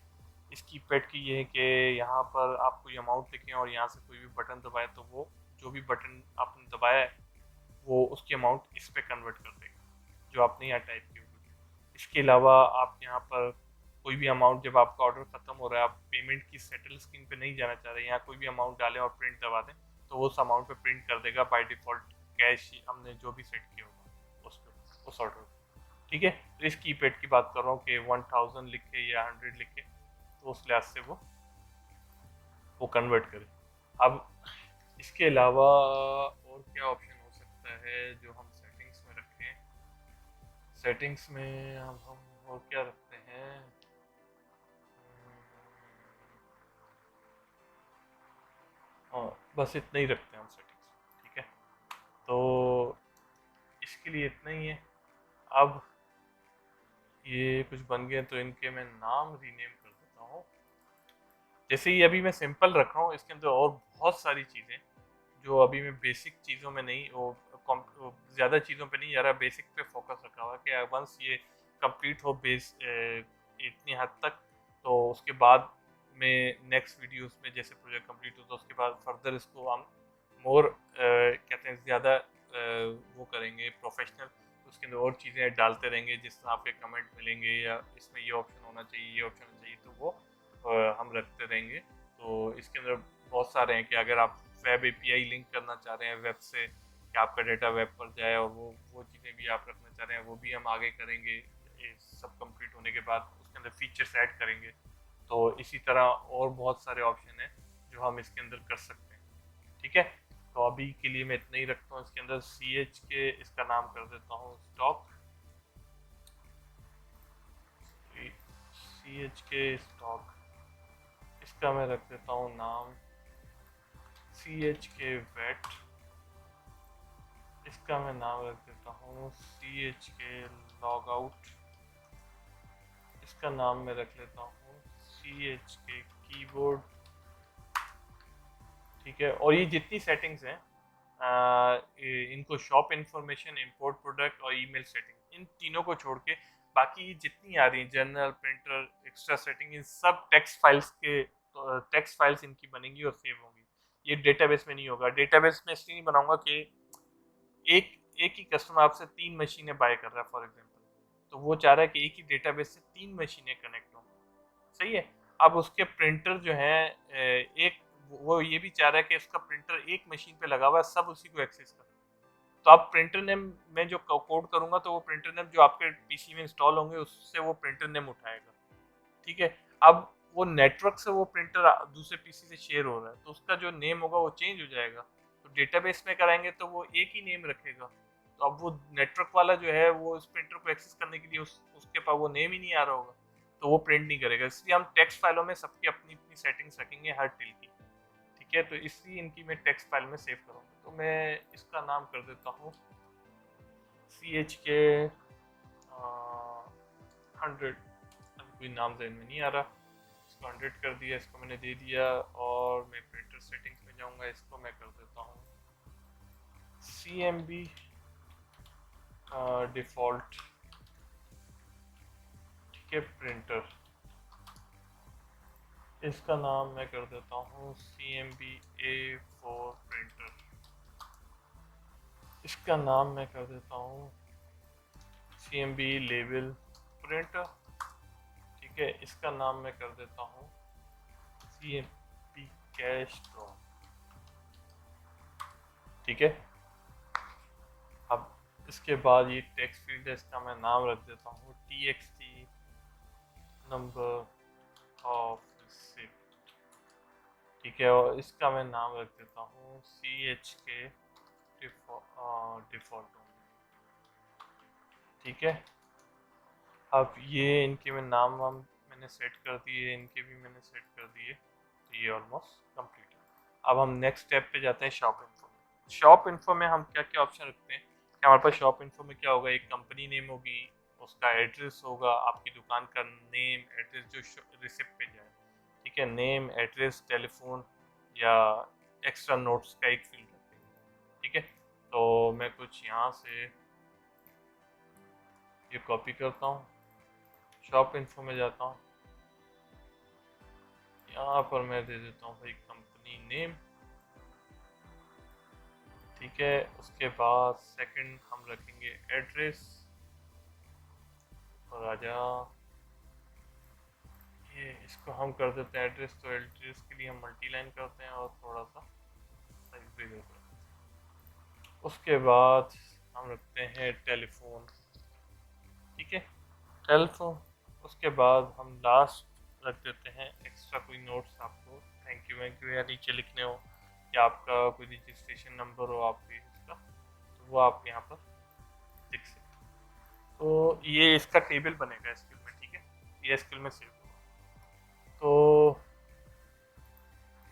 इस कीपैड की ये है कि यहाँ पर आप कोई अमाउंट लिखें और यहाँ से कोई भी बटन दबाए तो वो जो भी बटन आपने दबाया है वो उसकी अमाउंट इस पे कन्वर्ट कर देगा जो आपने यहाँ टाइप की होगी। इसके अलावा आप यहाँ पर कोई भी अमाउंट, जब आपका ऑर्डर खत्म हो रहा है, आप पेमेंट की सेटल स्क्रीन पे नहीं जाना चाह रहे, यहाँ कोई भी अमाउंट डालें और प्रिंट दबा दें तो वो उस अमाउंट पे प्रिंट कर देगा बाय डिफ़ॉल्ट, कैश हमने जो भी सेट किया होगा उस पर, उस ऑर्डर। ठीक है, तो इस कीपैड की बात कर रहा हूँ कि 1000 लिखे या 100 लिखे, तो उस लिहाज से वो कन्वर्ट करे। अब इसके अलावा और क्या ऑप्शन हो सकता है जो हम सेटिंग्स में रखें। सेटिंग्स में हम और क्या रखते हैं, बस इतना ही रखते हैं हम सेटिंग्स। ठीक है, तो इसके लिए इतना ही है। अब ये कुछ बन गए तो इनके मैं नाम रीनेम कर देता हूँ। जैसे ये अभी मैं सिंपल रख रहा हूँ, इसके अंदर और बहुत सारी चीज़ें जो अभी मैं बेसिक चीज़ों में नहीं, वो ज़्यादा चीज़ों पे नहीं जा रहा, बेसिक पे फोकस रखा हुआ कि वंस ये कंप्लीट हो बेस इतनी हद तक, तो उसके बाद में नेक्स्ट वीडियोस में जैसे प्रोजेक्ट कंप्लीट हो तो उसके बाद फर्दर इसको हम मोर कहते हैं ज़्यादा वो करेंगे प्रोफेशनल। उसके अंदर और चीज़ें डालते रहेंगे, जिस तरह आपके कमेंट मिलेंगे या इसमें ये ऑप्शन होना चाहिए, ये ऑप्शन होना चाहिए, तो वो हम रखते रहेंगे। तो इसके अंदर बहुत सारे हैं कि अगर आप वेब एपीआई लिंक करना चाह रहे हैं वेब से कि आपका डेटा वेब पर जाए, और वो चीज़ें भी आप रखना चाह रहे हैं, वो भी हम आगे करेंगे। ये सब कंप्लीट होने के बाद उसके अंदर फीचर्स ऐड करेंगे। तो इसी तरह और बहुत सारे ऑप्शन हैं जो हम इसके अंदर कर सकते हैं। ठीक है, तो अभी के लिए मैं इतना ही रखता हूँ। इसके अंदर सी एच के इसका नाम कर देता हूँ स्टॉक, सी एच के स्टॉक। इसका मैं रख देता हूँ नाम सी एच के वेट। इसका मैं नाम रख देता हूँ सी एच के लॉग आउट। इसका नाम मैं रख लेता हूँ सी एच के कीबोर्ड। ठीक है, और ये जितनी सेटिंग्स हैं इनको शॉप इंफॉर्मेशन, इंपोर्ट प्रोडक्ट और ईमेल सेटिंग, इन तीनों को छोड़ के बाकी जितनी आ रही हैं, जर्नल, प्रिंटर, एक्स्ट्रा सेटिंग, इन सब टेक्स्ट फाइल्स इनकी बनेंगी और सेव होंगी। ये डेटाबेस में नहीं होगा। डेटाबेस में इसलिए नहीं बनाऊंगा कि एक एक ही कस्टमर आपसे 3 मशीनें बाय कर रहा है फॉर एग्जांपल, तो वो चाह रहा है कि एक ही डेटाबेस से 3 मशीनें कनेक्ट हों। सही है। अब उसके प्रिंटर जो है एक, वो ये भी चाह रहा है कि उसका प्रिंटर एक मशीन पे लगा हुआ है, सब उसी को एक्सेस कर। तो आप प्रिंटर नेम में जो कोड करूंगा तो वो प्रिंटर नेम जो आपके पीसी में इंस्टॉल होंगे उससे वो प्रिंटर नेम उठाएगा। ठीक है, अब वो नेटवर्क से वो प्रिंटर दूसरे पीसी से शेयर हो रहा है तो उसका जो नेम होगा वो चेंज हो जाएगा। तो डेटाबेस में कराएंगे तो वो एक ही नेम रखेगा। तो अब वो नेटवर्क वाला जो है वो उस प्रिंटर को एक्सेस करने के लिए उसके पास वो नेम ही नहीं आ रहा होगा, तो वो प्रिंट नहीं करेगा। इसलिए हम टेक्स्ट फाइलों में सबकी अपनी अपनी सेटिंग्स रखेंगे हर टिल की। ठीक है, तो इसलिए इनकी मैं टेक्स्ट फाइल में सेव करूँगा। तो मैं इसका नाम कर देता हूँ सी एच के 100। अभी कोई नाम जहन में नहीं आ रहा, इसको 100 कर दिया, इसको मैंने दे दिया। और मैं प्रिंटर सेटिंग्स में जाऊंगा, इसको मैं कर देता हूँ सी एम बी डिफ़ॉल्ट। ठीक है, प्रिंटर, इसका नाम मैं कर देता हूँ C M B A4 printer. इसका नाम मैं कर देता हूँ C M B label printer. ठीक है, इसका नाम मैं कर देता हूँ C M B cash draw. ठीक है, अब इसके बाद ये टेक्स्ट फील्ड है, इसका मैं नाम रख देता हूँ TXT नंबर ऑफ रिसिप्ट। ठीक है, और इसका मैं नाम रख देता हूँ CHK डिफ़ॉल्ट। ठीक है, अब ये इनके में नाम वाम मैंने सेट कर दिए, इनके भी मैंने सेट कर दिए, तो ये ऑलमोस्ट कंप्लीट है। अब हम नेक्स्ट स्टेप पे जाते हैं, शॉप इन्फो। शॉप इन्फो में हम क्या क्या ऑप्शन रखते हैं कि हमारे पास शॉप इन्फो में क्या होगा, एक कंपनी नेम होगी, उसका एड्रेस होगा, आपकी दुकान का नेम एड्रेस जो रिसिप्ट पे जाए। ठीक है, नेम एड्रेस टेलीफोन या एक्स्ट्रा नोट्स का एक फील्ड रखते हैं। ठीक है, तो मैं कुछ यहाँ से ये कॉपी करता हूँ, शॉप इन्फो में जाता हूँ, यहाँ पर मैं दे देता हूँ भाई कंपनी नेम। ठीक है, उसके बाद सेकंड हम रखेंगे एड्रेस, और राजा ये इसको हम कर देते हैं एड्रेस, तो एड्रेस के लिए हम मल्टी लाइन करते हैं और थोड़ा सा साइज बिगर कर देते हैं। उसके बाद हम रखते हैं टेलीफोन। ठीक है, टेलीफोन। उसके बाद हम लास्ट रख देते हैं एक्स्ट्रा कोई नोट्स आपको थैंक यू या नीचे लिखने हो, या आपका कोई रजिस्ट्रेशन नंबर हो आपके इसका, तो वो आप यहाँ पर लिख सकते हो। तो ये इसका टेबल बनेगा एसक्यूएल में। ठीक है, ये एसक्यूएल में सेव होगा। तो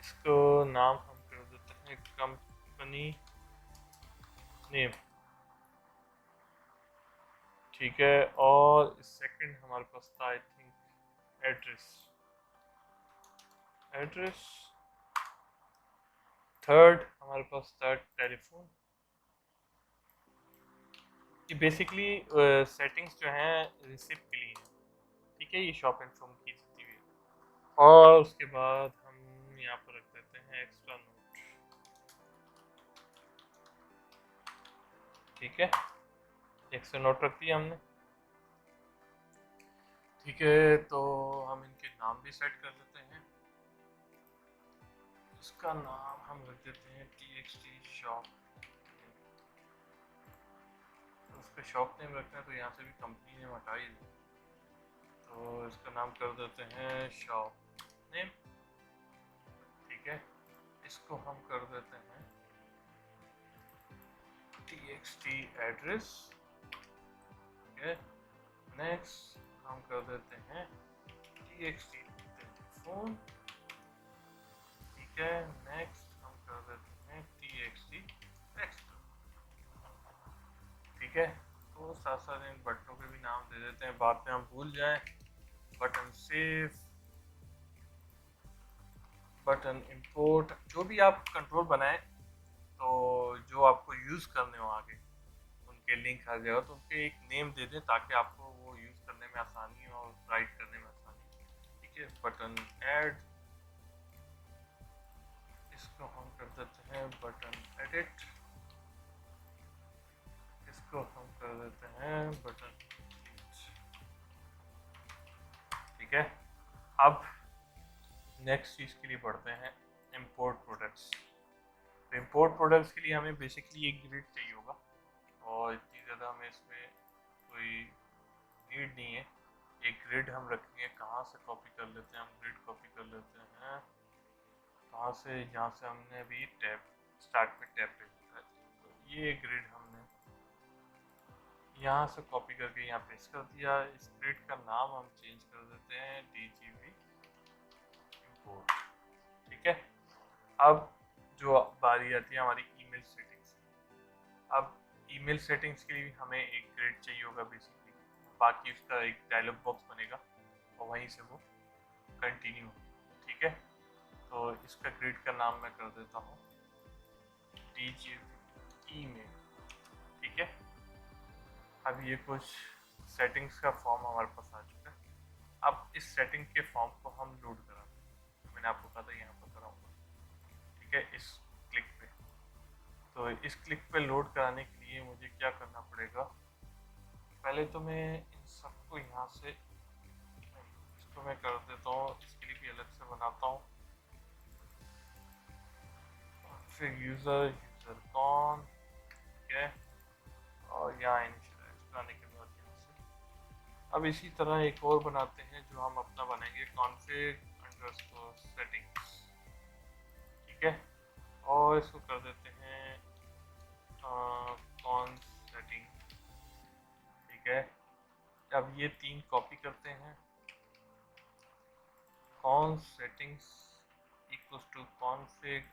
इसको नाम हम कर देते हैं कंपनी नेम। ठीक है, और सेकंड हमारे पास था I think address. Address third हमारे पास था टेलीफोन। ये बेसिकली सेटिंग्स जो हैं रिसिप्ट के लिए हैं। ठीक है, ये शॉप इन्फॉर्म की जाती हुई है। और उसके बाद हम यहाँ पर रख देते हैं एक्स्ट्रा नोट। ठीक है, एक्स्ट्रा नोट रख दिया हमने। ठीक है, तो हम इनके नाम भी सेट कर देते हैं। इसका नाम हम रख देते हैं TXT शॉप। तो उसका शॉप नेम रखना है, तो यहाँ से भी कंपनी नेम हटा ही दें, तो इसका नाम कर देते हैं शॉप नेम। ठीक है, इसको हम कर देते हैं TXT एड्रेस। ठीक है, नेक्स्ट हम कर देते हैं TXT टेलीफोन। ठीक है, नेक्स्ट हम कर देते हैं TXT एक्स्ट्रा। ठीक है, तो साथ साथ इन बटनों के भी नाम दे देते हैं, बाद में हम भूल जाएं। बटन सेव, बटन इंपोर्ट, जो भी आप कंट्रोल बनाएं, तो जो आपको यूज़ करने हो आगे उनके लिंक आ जाए, तो उनके एक नेम दे दें ताकि आपको वो यूज़ करने में आसानी हो और राइट करने में आसानी हो। ठीक है, बटन ऐड, इसको हम कर देते हैं बटन एडिट, इसको हम कर देते हैं बटन। ठीक है, अब नेक्स्ट चीज़ के लिए बढ़ते हैं इंपोर्ट प्रोडक्ट्स। तो इंपोर्ट प्रोडक्ट्स के लिए हमें बेसिकली एक ग्रिड चाहिए होगा, और इतनी ज़्यादा हमें इसमें कोई नीड नहीं है। एक ग्रिड हम रखेंगे, कहाँ से कॉपी कर लेते हैं, हम ग्रिड कॉपी कर लेते हैं कहाँ से, यहाँ से हमने अभी टैब स्टार्ट में टैब पे लिखा है, तो ये ग्रिड हमने यहाँ से कॉपी करके यहाँ पेस्ट कर दिया। इस ग्रिड का नाम हम चेंज कर देते हैं DGV इंपोर्ट। ठीक है, अब जो बारी आती है हमारी ईमेल सेटिंग्स। अब ईमेल सेटिंग्स के लिए हमें एक ग्रिड चाहिए होगा बेसिकली, बाकी उसका एक डायलॉग बॉक्स बनेगा और वहीं से वो कंटिन्यू। ठीक है, तो इसका ग्रिड का नाम मैं कर देता हूँ DGV ईमेल। ठीक है, अब ये कुछ सेटिंग्स का फॉर्म हमारे पास आ चुका है। अब इस सेटिंग के फॉर्म को हम लोड कराते हैं, मैंने आपको कहा था यहाँ पर कराऊंगा। ठीक है, इस क्लिक पे, तो इस क्लिक पे लोड कराने के लिए मुझे क्या करना पड़ेगा, पहले तो मैं इन सबको यहाँ से, इसको मैं कर देता हूँ, इसके लिए भी अलग से बनाता हूँ, फिर यूज़र कौन। ठीक है, और यहाँ इनिशियलाइज कराने के बाद यहाँ से अब इसी तरह एक और बनाते हैं जो हम अपना बनाएंगे, कॉन्फ़िग अंडरस्कोर सेटिंग्स। ठीक है, और इसको कर देते हैं कॉन सेटिंग। ठीक है, अब ये 3 कॉपी करते हैं, con settings equals to config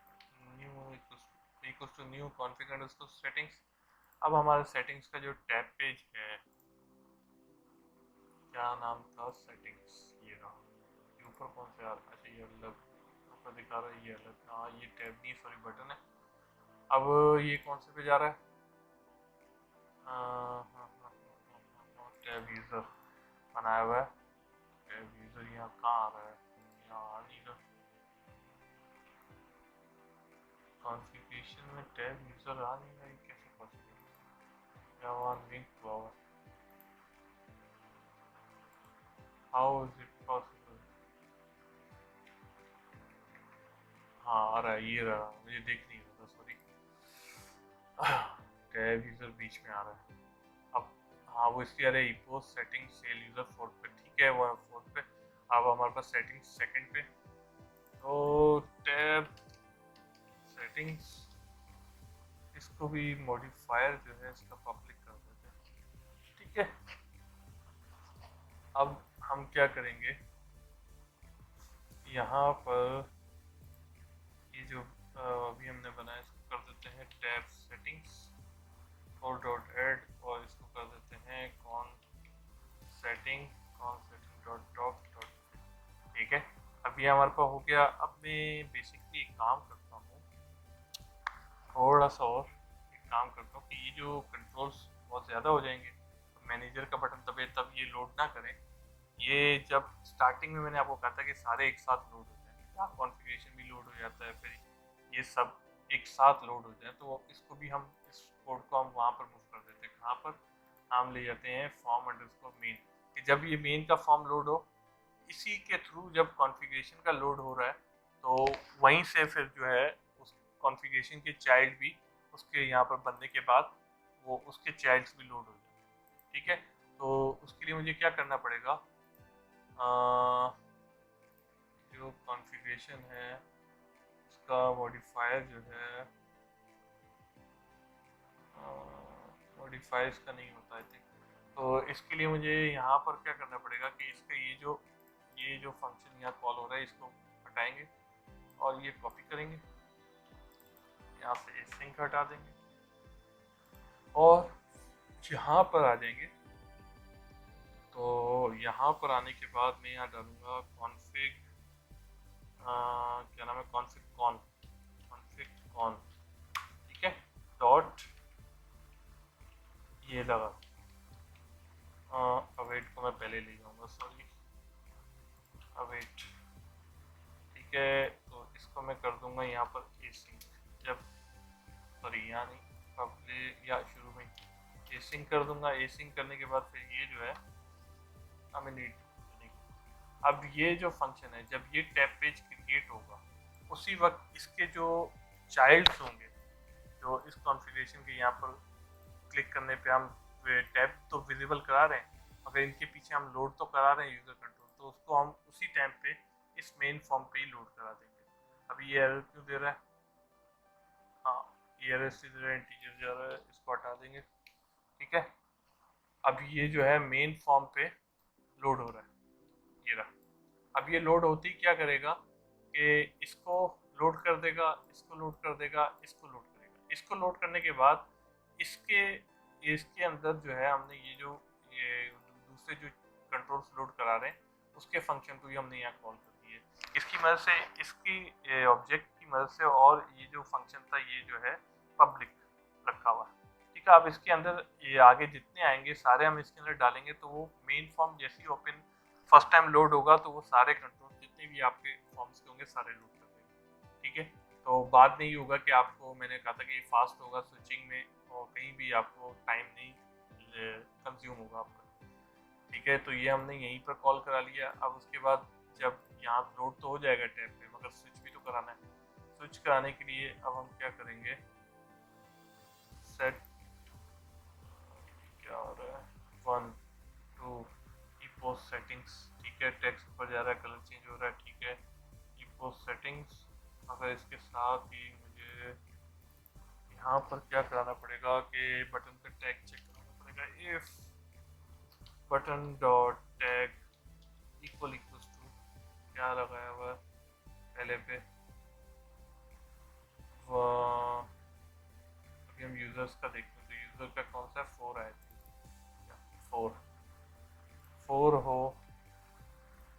new equals to new config underscore settings. अब हमारे सेटिंग्स का जो टैब पेज है, क्या नाम था, सेटिंग्स, ये रहा। ये ऊपर कौन से आ रहा है, अच्छा ये अलग ऊपर दिखा रहा है, ये अलग, हाँ ये टैब नहीं सॉरी बटन है। अब ये कौन से पे जा रहा है, टैब यूजर बनाया हुआ है, टैब यूजर यहाँ कहाँ आ रहा है, यहाँ आ नहीं रहा। कॉन्फ़िगरेशन में टैब यूजर आ नहीं रहा, ये कैसे पॉसिबल, या वहाँ लिंक हुआ हुआ, हाउ इज इट पॉसिबल। हाँ आ रहा है, ये रहा, मुझे देख नहीं रहा था सॉरी, टैब यूजर बीच में आ रहा है। अब हाँ वो इसलिए आ रहा है इपोज सेटिंग सेल यूजर 4 पे, ठीक है वो 4 पे। अब हमारे पास सेटिंग सेकंड पे, तो टैब सेटिंग्स, इसको भी मॉडिफायर जो है इसका पब्लिक कर देते हैं। ठीक है, अब हम क्या करेंगे, यहाँ पर ये जो अभी हमने बनाया इसको कर देते हैं टैब सेटिंग्स 4.add, और इसको कर देते हैं con setting dot top dot. ठीक है, अब ये हमारे पास हो गया। अब मैं बेसिकली एक काम करता हूँ, थोड़ा सा और एक काम करता हूँ कि ये जो कंट्रोल्स बहुत ज़्यादा हो जाएंगे, तो मैनेजर का बटन दबे तब ये लोड ना करें। ये जब स्टार्टिंग में मैंने आपको कहा था कि सारे एक साथ लोड होते हैं, क्या कॉन्फ़िगरेशन भी लोड हो जाता है, फिर ये सब एक साथ लोड हो जाए, तो इसको भी हम इस कोड को हम वहाँ पर मूव कर देते हैं, कहाँ पर, हम ले जाते हैं फॉर्म अंडरस्कोर मेन, कि जब ये मेन का फॉर्म लोड हो, इसी के थ्रू जब कॉन्फ़िगरेशन का लोड हो रहा है, तो वहीं से फिर जो है उस कॉन्फ़िगरेशन के चाइल्ड भी उसके यहाँ पर बनने के बाद वो उसके चाइल्ड्स भी लोड हो जाए। ठीक है, तो उसके लिए मुझे क्या करना पड़ेगा, जो कॉन्फ़िगरेशन है उसका मॉडिफायर जो है, मॉडिफायर्स का नहीं होता आई थिंक, तो इसके लिए मुझे यहाँ पर क्या करना पड़ेगा कि इसका ये जो फंक्शन यहाँ कॉल हो रहा है इसको हटाएंगे और ये कॉपी करेंगे, यहाँ से एसिंक हटा देंगे और यहाँ पर आ जाएंगे। तो यहाँ पर आने के बाद मैं यहाँ डालूंगा कॉन्फिग, क्या नाम है, कॉन्फिग कॉन, ठीक है, डॉट ये लगा, अवेट को मैं पहले ले जाऊंगा सॉरी, अवेट। ठीक है, तो इसको मैं कर दूंगा यहाँ पर एसिंक, जब सॉरी यहाँ नहीं पब्लिक या शुरू में एसिंक कर दूंगा। एसिंक करने के बाद फिर ये जो है हमें नीड, अब ये जो फंक्शन है जब ये टैब पेज क्रिएट होगा उसी वक्त इसके जो चाइल्ड्स होंगे, जो इस कॉन्फ़िगरेशन के यहाँ पर क्लिक करने पे हम टैब तो विजिबल करा रहे हैं, मगर इनके पीछे हम लोड तो करा रहे हैं यूज़र कंट्रोल, तो उसको हम उसी टाइम पे इस मेन फॉर्म पे ही लोड करा देंगे। अभी ये एरर क्यों दे रहा है, हाँ ये एरर से दे रहा है, इंटीजर जा रहा है, इसको हटा देंगे। ठीक है, अब ये जो है मेन फॉर्म पे लोड हो रहा है, ये रहा। अब ये लोड होते ही क्या करेगा कि इसको लोड कर देगा, इसको लोड कर देगा, इसको लोड करेगा। इसको लोड करने के बाद इसके अंदर जो है हमने ये दूसरे जो कंट्रोल्स लोड करा रहे हैं उसके फंक्शन को भी हमने यहाँ कॉल कर दिए, इसकी मदद से, इसकी ऑब्जेक्ट की मदद से, और ये जो फंक्शन था ये जो है पब्लिक रखा हुआ है। ठीक है, अब इसके अंदर ये आगे जितने आएंगे सारे हम इसके अंदर डालेंगे, तो वो मेन फॉर्म जैसे ही ओपन फर्स्ट टाइम लोड होगा तो वो सारे कंट्रोल जितने भी आपके फॉर्म्स के होंगे सारे लोड कर देंगे। ठीक है, तो बाद में ये होगा कि आपको, मैंने कहा था कि ये फास्ट होगा स्विचिंग में और कहीं भी आपको टाइम नहीं कंज्यूम होगा आपका। ठीक है, तो ये हमने यहीं पर कॉल करा लिया। अब उसके बाद जब यहाँ लोड तो हो जाएगा टैब पे, मगर स्विच भी तो कराना है। स्विच कराने के लिए अब हम क्या करेंगे, सेट क्या हो रहा है 1 2 इपोज सेटिंग्स। ठीक है, टेक्स्ट ऊपर जा रहा है, कलर चेंज हो रहा है। ठीक है, इपोज सेटिंग्स, फिर इसके साथ ही मुझे यहाँ पर क्या कराना पड़ेगा कि बटन का टैग चेक कराना पड़ेगा। If button dot tag equal equals to क्या लगाया हुआ है पहले पे, वो अभी हम यूजर्स का देखते हैं। तो यूजर का कौन सा 4 आया था, 4 हो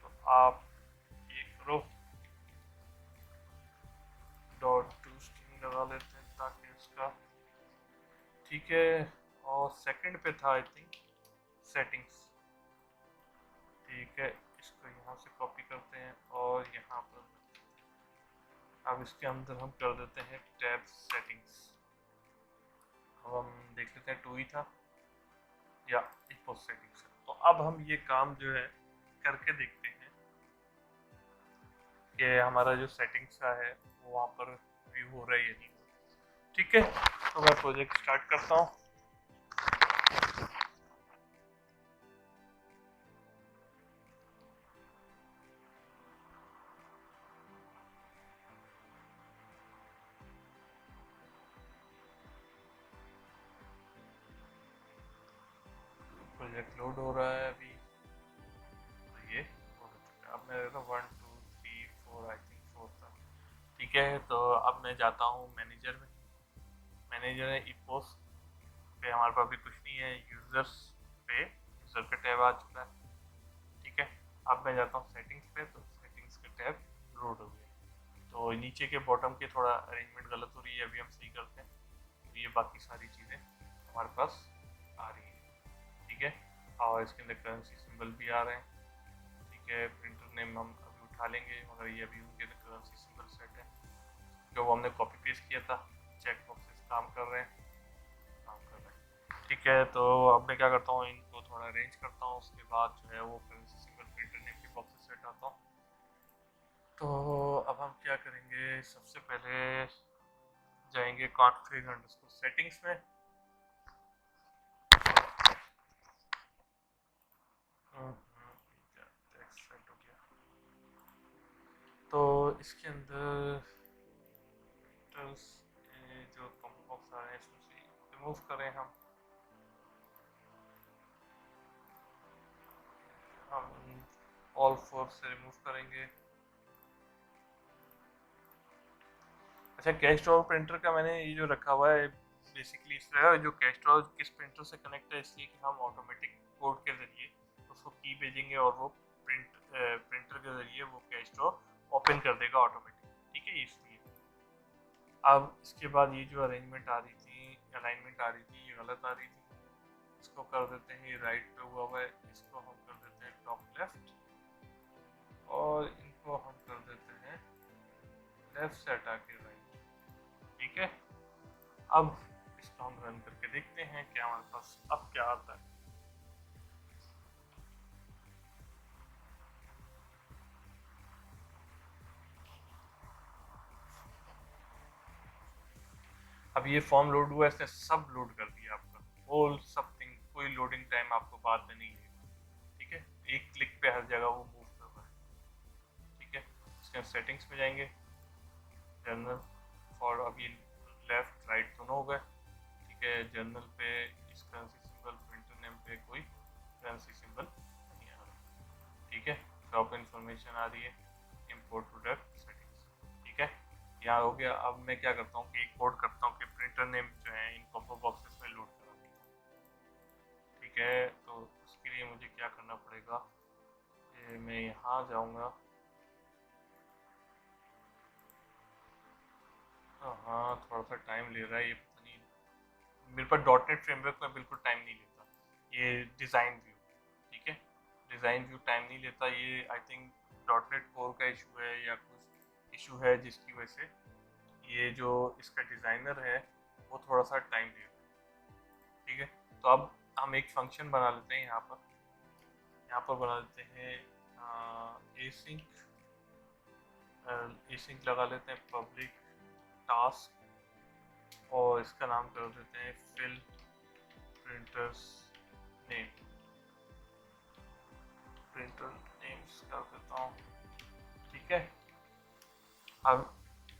तो आप ये करो डॉट टू स्ट्रिंग लगा लेते हैं ताकि उसका ठीक है। और सेकंड पे था आई थिंक सेटिंग्स, ठीक है। इसको यहाँ से कॉपी करते हैं और यहाँ पर अब इसके अंदर हम कर देते हैं टैब सेटिंग्स। अब हम देख लेते हैं 2 ही था या इक्वल सेटिंग्स। तो अब हम ये काम जो है करके देखते हैं कि हमारा जो सेटिंग्स का है वो वहाँ पर व्यू हो रहा है या नहीं। ठीक है, तो मैं प्रोजेक्ट स्टार्ट करता हूँ। प्रोजेक्ट लोड हो रहा है अभी, तो ये हो चुका है। अब मैं देखता हूँ 1 2 3 4 आई थिंक 4 था। ठीक है, तो अब मैं जाता हूँ मैनेजर में। मैनेजर है इपोस पे, हमारे पास भी कुछ नहीं है। यूजर्स पे यूजर का टैब आ चुका है। ठीक है, अब मैं जाता हूँ सेटिंग्स पे, तो सेटिंग्स का टैब लोड हो गया। तो नीचे के बॉटम की थोड़ा अरेंजमेंट गलत हो रही है, अभी हम सही करते हैं। तो ये बाकी सारी चीज़ें हमारे पास आ रही है। ठीक है, और इसके अंदर करेंसी सिंबल भी आ रहे हैं। ठीक है, प्रिंटर नेम हम अभी उठा लेंगे, मगर ये अभी उनके अंदर करेंसी सिंबल सेट है जो वो हमने कॉपी पेस्ट किया था। चेक बॉक्सेस काम कर रहे हैं, काम कर रहे हैं। ठीक है, तो अब मैं क्या करता हूँ, इनको थोड़ा अरेंज करता हूँ। उसके बाद जो है वो करेंसी सिंबल प्रिंटर नेम के बॉक्सेस सेट आता हूँ। तो अब हम क्या करेंगे, सबसे पहले जाएंगे कॉन्फ़िग अंडरस्कोर सेटिंग्स में। टेक्स्ट सेट हो गया। तो इसके अंदर जो कॉम्बो बॉक्स आ रहे हैं इसमें से रिमूव करें हम ऑल 4 से रिमूव करेंगे। अच्छा, कैस्ट्रॉल प्रिंटर का मैंने ये जो रखा हुआ है बेसिकली इस तरह, जो कैस्ट्रॉल किस प्रिंटर से कनेक्ट है इसलिए कि हम ऑटोमेटिक कोड के ज़रिए उसको की भेजेंगे और वो प्रिंटर के ज़रिए वो कैस्ट्रॉल ओपन कर देगा ऑटोमेटिक। ठीक है, इसलिए अब इसके बाद ये जो अरेंजमेंट आ रही थी, अलाइनमेंट आ रही थी, ये गलत आ रही थी। इसको कर देते हैं, ये राइट पे हुआ है, इसको हम कर देते हैं टॉप लेफ्ट, और इनको हम कर देते हैं लेफ्ट से हटा के राइट। ठीक है, अब इसको हम रन करके देखते हैं कि हमारे पास अब क्या आता है। अब ये फॉर्म लोड हुआ, इसने सब लोड कर दिया आपका, होल सब थिंग। कोई लोडिंग टाइम आपको बाद में नहीं लेगा। ठीक है, एक क्लिक पे हर जगह वो मूव कर रहा है। ठीक है, इसके सेटिंग्स में जाएंगे, जनरल फॉर, अभी लेफ्ट राइट दोनों हो गए। ठीक है, जनरल पे इस करेंसी सिंबल प्रिंटर नेम पे कोई करेंसी सिंबल नहीं आ रहा। ठीक है, शॉप इंफॉर्मेशन आ रही है, इंपोर्ट प्रोडक्ट सेटिंग्स। ठीक है, यहाँ हो गया। अब मैं क्या करता हूँ कि एक कोड करता हूँ कि प्रिंटर नेम जो है इन कॉम्बो बॉक्सेस में लोड करा देता हूँ। ठीक है, तो उसके लिए मुझे क्या करना पड़ेगा, मैं यहाँ जाऊँगा। हाँ, थोड़ा सा टाइम ले रहा है ये, पता नहीं, मेरे पास डॉट नेट फ्रेमवर्क में बिल्कुल टाइम नहीं लेता ये डिज़ाइन व्यू। ठीक है, डिज़ाइन व्यू टाइम नहीं लेता ये, I think dot net core का इशू है या कुछ इशू है जिसकी वजह से ये जो इसका डिज़ाइनर है वो थोड़ा सा टाइम ले रहा है। ठीक है, तो अब हम एक फंक्शन बना लेते हैं यहाँ पर बना लेते हैं एसिंक लगा लेते हैं पब्लिक टास्क, और इसका नाम कर देते हैं fill printers name, printer names कर देता हूँ। ठीक है, अब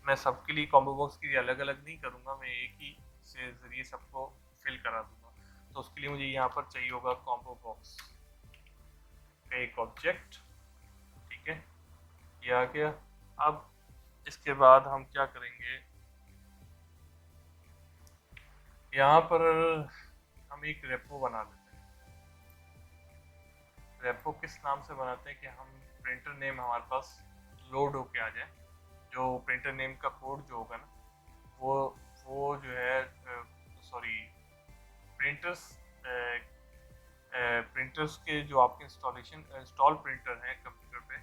मैं सबके लिए कॉम्बो बॉक्स के लिए अलग अलग नहीं करूँगा, मैं एक ही से ज़रिए सबको फिल करा दूँगा। तो उसके लिए मुझे यहाँ पर चाहिए होगा कॉम्बो बॉक्स का एक ऑब्जेक्ट, ठीक है, ये आ गया। अब इसके बाद हम क्या करेंगे, यहाँ पर हम एक रेपो बना देते हैं। रेपो किस नाम से बनाते हैं कि हम प्रिंटर नेम हमारे पास लोड होके आ जाए, जो प्रिंटर नेम का कोड जो होगा ना वो जो है सॉरी प्रिंटर्स प्रिंटर्स के जो आपके इंस्टॉल प्रिंटर हैं कंप्यूटर पे,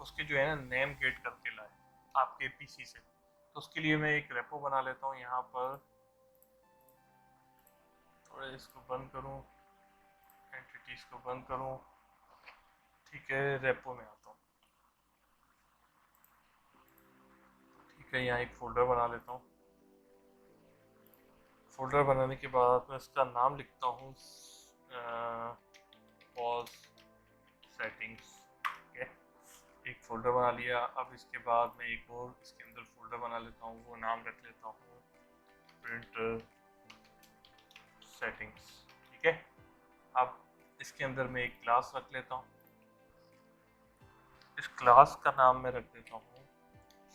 उसके जो है ना नेम गेट करके लाए आपके पीसी से। तो उसके लिए मैं एक रेपो बना लेता हूँ यहाँ पर, थोड़ा इसको बंद करूँ, एंटिटीज को बंद करूँ, ठीक है, रेपो में आता हूँ, ठीक है, यहाँ एक फोल्डर बना लेता हूँ। फोल्डर बनाने के बाद मैं इसका नाम लिखता हूँ पॉज सेटिंग्स, ठीक है, एक फोल्डर बना लिया। अब इसके बाद मैं एक और इसके अंदर फोल्डर बना लेता हूँ, वो नाम रख लेता हूँ प्रिंटर सेटिंग्स, ठीक है। अब इसके अंदर मैं एक क्लास रख लेता हूँ, इस क्लास का नाम मैं रख देता हूँ,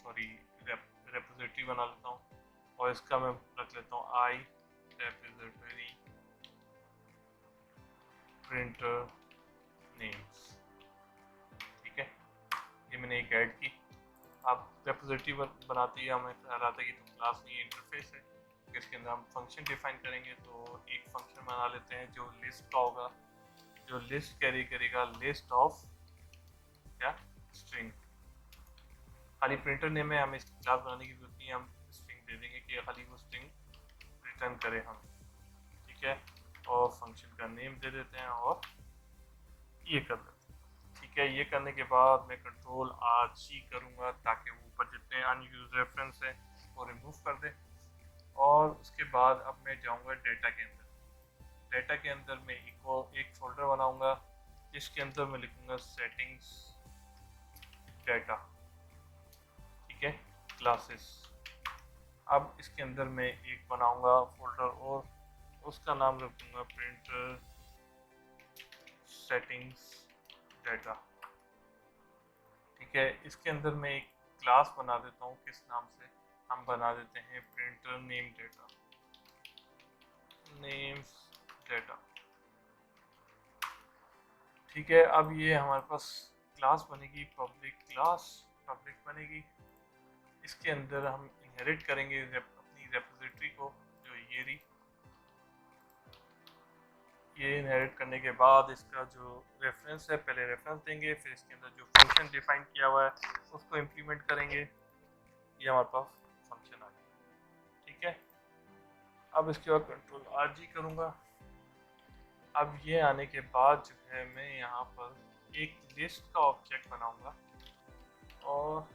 सॉरी रेपोजिटरी बना लेता हूँ, और इसका मैं रख लेता हूँ आई रेपोजिटरी प्रिंटर नेम्स, ठीक है, ये मैंने एक ऐड की। अब रेपोजिटरी बनाते ही हमें ख्याल आता है कि तो क्लास नहीं इंटरफेस है, इसके अंदर हम फंक्शन डिफाइन करेंगे। तो एक फंक्शन बना लेते हैं जो लिस्ट का होगा, जो लिस्ट कैरी करेगा लिस्ट ऑफ क्या स्ट्रिंग। खाली प्रिंटर नेम में हमें इसकी क्लास बनाने की जरूरत नहीं है, हम स्ट्रिंग दे देंगे कि खाली वो स्ट्रिंग रिटर्न करें हम, ठीक है, और फंक्शन का नेम दे देते हैं और ये कर देते हैं, ठीक है। ये करने के बाद मैं कंट्रोल आर जी करूँगा ताकि वो ऊपर जितने अनयूज रेफरेंस है वो रिमूव कर दे। और उसके बाद अब मैं जाऊँगा डेटा के अंदर, डेटा के अंदर मैं एक फोल्डर बनाऊँगा जिसके अंदर मैं लिखूँगा सेटिंग्स डेटा, ठीक है, क्लासेस। अब इसके अंदर मैं एक बनाऊँगा फोल्डर और उसका नाम रखूँगा प्रिंटर सेटिंग्स डेटा, ठीक है। इसके अंदर मैं एक क्लास बना देता हूँ, किस नाम से, हम बना देते हैं printer name data, names data, ठीक है। अब ये हमारे पास क्लास बनेगी, पब्लिक क्लास पब्लिक बनेगी। इसके अंदर हम इनहेरिट करेंगे अपनी रेपोजिटरी को, जो ये रही। ये इनहेरिट करने के बाद इसका जो रेफरेंस है पहले रेफरेंस देंगे, फिर इसके अंदर जो फंक्शन डिफाइन किया हुआ है उसको इम्प्लीमेंट करेंगे। ये हमारे पास फंक्शन आ गया, ठीक है। अब इसके बाद कंट्रोल आर जी करूँगा। अब ये आने के बाद जो है मैं यहाँ पर एक लिस्ट का ऑब्जेक्ट बनाऊँगा और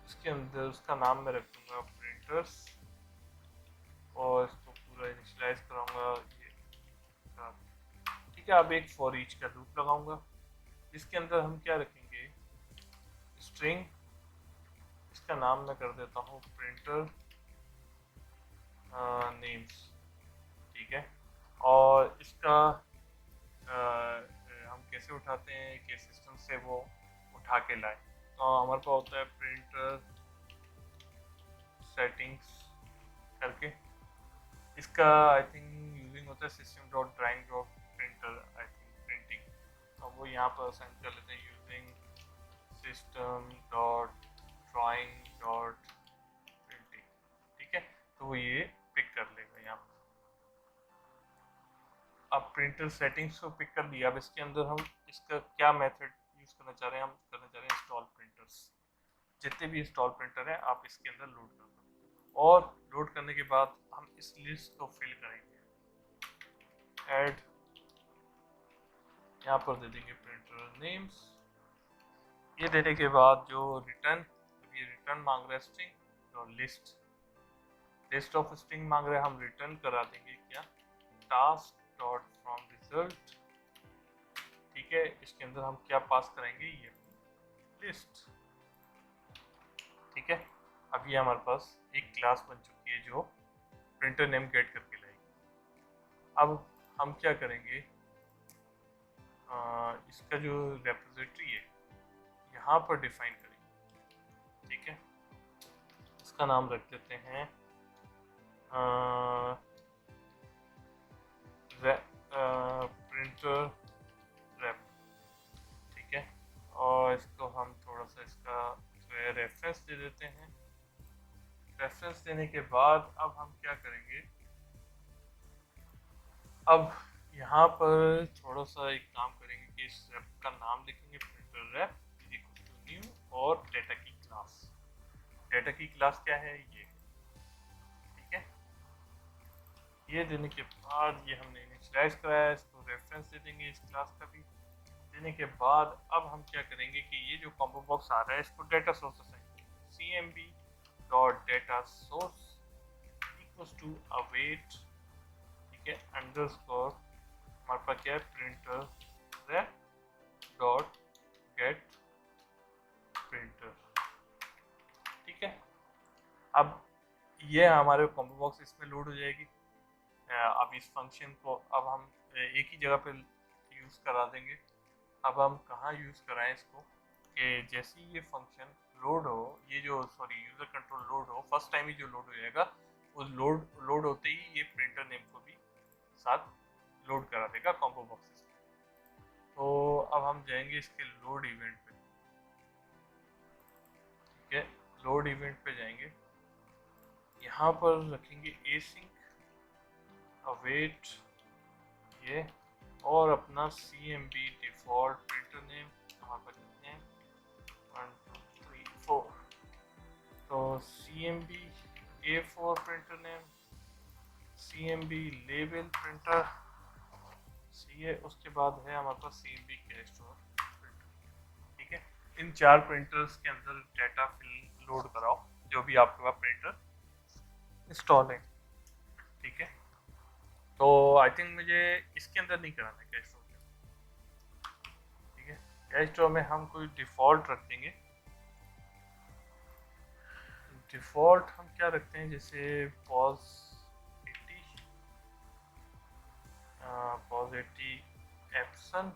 इसके अंदर उसका नाम मैं रखूँगा प्रिंटर्स और इसको पूरा इनिशियलाइज कराऊँगा ये, ठीक है। अब एक फॉर ईच का लूप लगाऊंगा जिसके अंदर हम क्या रखेंगे, स्ट्रिंग, इसका नाम मैं कर देता हूँ प्रिंटर नेम्स, ठीक है। और इसका हम कैसे उठाते हैं कि सिस्टम से वो उठा के लाए, तो हमारे पास होता है प्रिंटर सेटिंग्स करके, इसका आई थिंक यूजिंग होता है system dot drawing dot printer I think printing, तो वो यहाँ पर असाइन कर लेते हैं using system dot drawing dot printing, ठीक है। तो वो ये पिक कर लेगा यहाँ पर। अब प्रिंटर सेटिंग्स को पिक कर दिया, अब इसके अंदर हम इसका क्या मेथड यूज करना चाह रहे हैं, हम करना चाह रहे हैं इंस्टॉल प्रिंटर्स, जितने भी इंस्टॉल प्रिंटर हैं आप इसके अंदर लोड कर दो। और लोड करने के बाद हम इस लिस्ट को फिल करेंगे, ऐड, यहाँ पर दे देंगे प्रिंटर नेम्स। ये देने के बाद जो रिटर्न, ये रिटर्न मांग रहा है स्ट्रिंग और लिस्ट ऑफ स्ट्रिंग मांग रहा है, हम रिटर्न करा देंगे क्या, टास्क डॉट फ्रॉम रिजल्ट, ठीक है। इसके अंदर हम क्या पास करेंगे, ये लिस्ट, ठीक है। अब ये हमारे पास एक क्लास बन चुकी है जो प्रिंटर नेम गेट करके लाएगी। अब हम क्या करेंगे, इसका जो रेपोजिटरी है यहाँ पर डिफाइन करेंगे। ठीक है, इसका नाम रख देते हैं प्रिंटर रैप। ठीक है, और इसको हम थोड़ा सा इसका रेफरेंस दे देते हैं। रेफरेंस देने के बाद अब हम क्या करेंगे, अब यहाँ पर थोड़ा सा एक काम करेंगे कि इस रैप का नाम लिखेंगे प्रिंटर रैप न्यू, और डेटा की क्लास, डेटा की क्लास क्या है ये। ठीक है, ये देने के बाद ये हमने इनिशियलाइज कराया, इसको रेफरेंस दे देंगे इस क्लास का भी। देने के बाद अब हम क्या करेंगे कि ये जो कॉम्बो बॉक्स आ रहा है इसको डेटा सोर्स असाइन करेंगे, cmb dot data source equals to await, ठीक है, अंडरस्कोर हमारे पास क्या है printer wrap dot get printer. ठीक है, अब ये हमारे कॉम्बो बॉक्स इसमें लोड हो जाएगी। अब इस फंक्शन को अब हम एक ही जगह पे यूज़ करा देंगे। अब हम कहाँ यूज़ कराएं इसको, कि जैसे ही ये फंक्शन लोड हो, ये जो यूज़र कंट्रोल लोड हो, फर्स्ट टाइम ही जो लोड हो जाएगा, उस लोड होते ही ये प्रिंटर नेम को भी साथ लोड करा देगा कॉम्बो बॉक्सेस। तो अब हम जाएंगे इसके लोड इवेंट पे। ठीक है, लोड इवेंट पे जाएंगे, यहाँ पर रखेंगे async अवेट ये, और अपना cmb डिफॉल्ट प्रिंटर नेम हमारे पास कितने हैं 1 2 3 4, तो cmb a4 printer name, cmb label printer C, उसके बाद है हमारे पास cmb कैश स्टोर प्रिंटर। ठीक है, इन 4 प्रिंटर्स के अंदर डाटा फिल लोड कराओ जो भी आपके पास प्रिंटर इंस्टॉल है। ठीक है, तो आई थिंक मुझे इसके अंदर नहीं कराना है कैश स्टोर के। ठीक है, कैश स्टोर में हम कोई डिफ़ॉल्ट रख देंगे। डिफ़ॉल्ट हम क्या रखते हैं, जैसे पॉज 80 एप्सन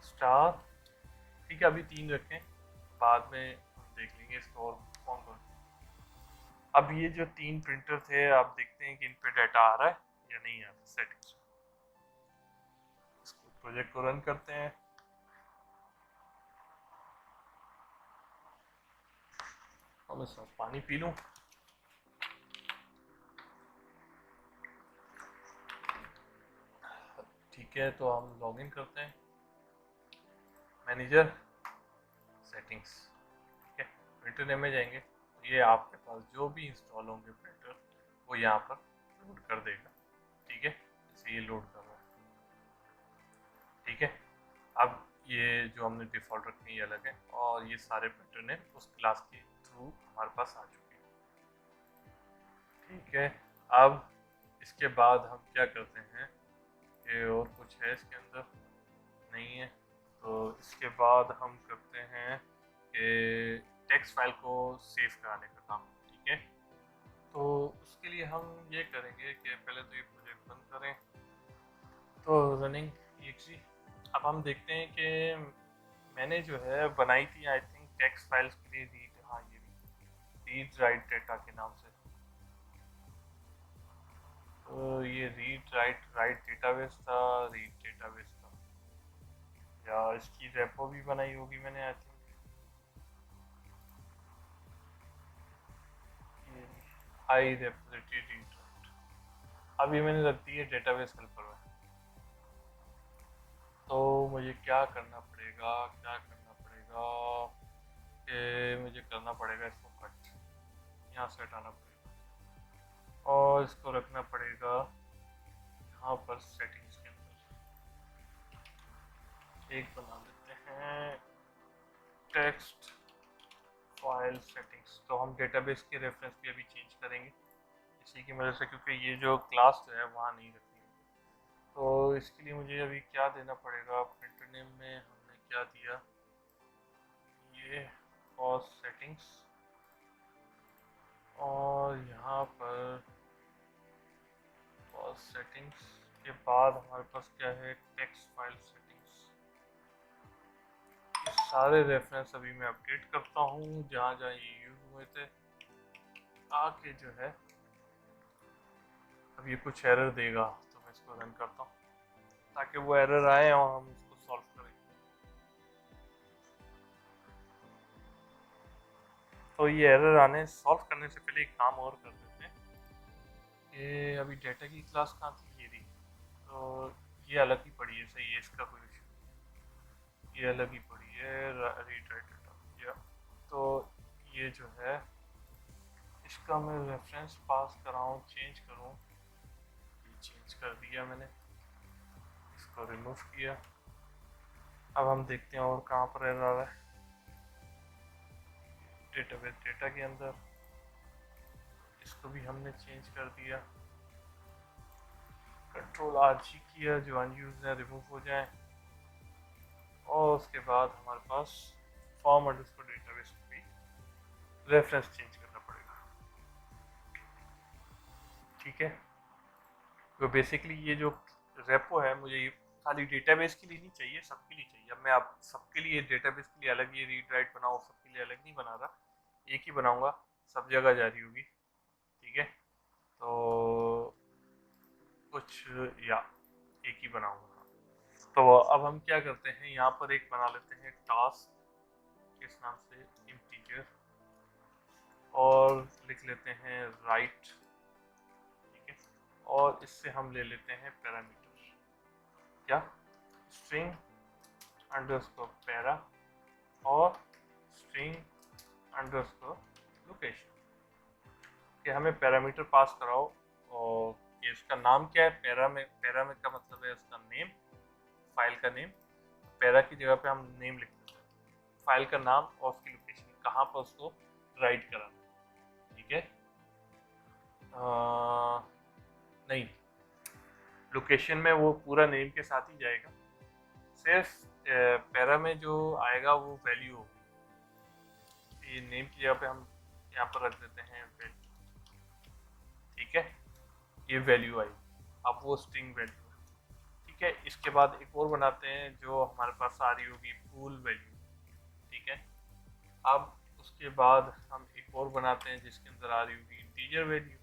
स्टार। ठीक है, अभी 3 रखें, बाद में हम देख लेंगे इसको और कौन कौन। अब ये जो 3 प्रिंटर थे, आप देखते हैं कि इन पे डाटा आ रहा है या नहीं आ रहा सेटिंग्स। इसको प्रोजेक्ट को रन करते हैं। और मैं सब पानी पी लूँ। ठीक है, तो हम लॉगिन करते हैं, मैनेजर सेटिंग्स। ठीक है, प्रिंटर नेम में जाएंगे, ये आपके पास जो भी इंस्टॉल होंगे प्रिंटर वो यहाँ पर लोड कर देगा। ठीक है, जैसे ये लोड कर रहा है। ठीक है, अब ये जो हमने डिफ़ॉल्ट रखनी ये अलग है, और ये सारे प्रिंटर नेम उस क्लास के थ्रू हमारे पास आ चुके हैं। ठीक है, अब इसके बाद हम क्या करते हैं कि और कुछ है इसके अंदर नहीं है, तो इसके बाद हम करते हैं कि टेक्स्ट फाइल को सेव कराने का काम। ठीक है, तो उसके लिए हम ये करेंगे कि पहले तो ये प्रोजेक्ट बंद करें, तो रनिंग exe। अब हम देखते हैं कि मैंने जो है बनाई थी आई थिंक टेक्स्ट फाइल्स के लिए रीड, हाँ ये भी रीड राइट डेटा के नाम से, तो ये रीड राइट राइट डेटाबेस था, रीड डेटाबेस था, या इसकी रेपो भी बनाई होगी मैंने आई थिंक। ये हाई रेपोजिटरी रीड राइट, अब ये मैंने रख दी है डेटाबेस हेल्पर में। तो मुझे क्या करना पड़ेगा, कि मुझे करना पड़ेगा इसको कट, यहाँ से हटाना पड़ेगा, और इसको रखना पड़ेगा यहाँ पर सेटिंग्स के अंदर। एक बना देते हैं टेक्स्ट फाइल सेटिंग्स, तो हम डेटाबेस के रेफरेंस भी अभी चेंज करेंगे इसी की वजह से, क्योंकि ये जो क्लास जो है वहाँ नहीं रखी है। तो इसके लिए मुझे अभी क्या देना पड़ेगा, प्रिंटर नेम में हमने क्या दिया, ये पॉज सेटिंग्स, और यहाँ पर सेटिंग्स के बाद हमारे पास क्या है, टेक्स्ट फाइल सेटिंग्स। ये सारे रेफरेंस अभी मैं अपडेट करता हूँ जहाँ जहाँ ये यूज हुए थे। आके जो है अब ये कुछ एरर देगा तो मैं इसको रन करता हूँ ताकि वो एरर आए और हम इसको सॉल्व करें। तो ये एरर आने सॉल्व करने से पहले एक काम और कर देते हैं कि अभी डेटा की क्लास कहाँ थी, ये थी, तो ये अलग ही पड़ी है, सही है, इसका कोई इशू, ये अलग ही पड़ी है, रीड राइट डेटा या। तो ये जो है इसका मैं रेफरेंस पास कराऊँ, चेंज करूँ, ये चेंज कर दिया मैंने, इसको रिमूव किया। अब हम देखते हैं और कहाँ पर एरर आ रहा है। डेटाबेस डेटा के अंदर इसको भी हमने चेंज कर दिया, कंट्रोल आर जी किया जो अनयूज है रिमूव हो जाए। और उसके बाद हमारे पास फॉर्म अंडरस्कोर डेटाबेस में भी रेफरेंस चेंज करना पड़ेगा। ठीक है, तो बेसिकली ये जो रेपो है मुझे ये खाली डेटाबेस के लिए नहीं चाहिए, सबके लिए चाहिए। अब मैं आप सबके लिए डेटाबेस के लिए अलग ये रीड राइट बनाऊँ, सबके लिए अलग नहीं बना रहा, एक ही बनाऊंगा, सब जगह जारी होगी। ठीक है, तो कुछ या एक ही बनाऊंगा। तो अब हम क्या करते हैं, यहाँ पर एक बना लेते हैं टास्क इस नाम से इंटीजर, और लिख लेते हैं राइट। ठीक है, और इससे हम ले लेते हैं पैरामीटर, क्या, स्ट्रिंग अंडरस्कोर पैरा और स्ट्रिंग अंडरस्कोर लोकेशन, कि हमें पैरामीटर पास कराओ और कि इसका नाम क्या है। पैरा में का मतलब है उसका नेम, फाइल का नेम। पैरा की जगह पे हम नेम लिख देते हैं, फाइल का नाम और उसकी लोकेशन, कहाँ पर उसको राइट कराना। ठीक है, नहीं, लोकेशन में वो पूरा नेम के साथ ही जाएगा, सिर्फ पैरा में जो आएगा वो वैल्यू होगी। ये नेम की जगह पे हम यहाँ पर रख देते हैं वैल्यू। ठीक है, ये वैल्यू आई, अब वो स्ट्रिंग वैल्यू है। ठीक है, इसके बाद एक और बनाते हैं जो हमारे पास आ रही होगी पूल वैल्यू। ठीक है, अब उसके बाद हम एक और बनाते हैं जिसके अंदर आ रही होगी इंटीजर वैल्यू।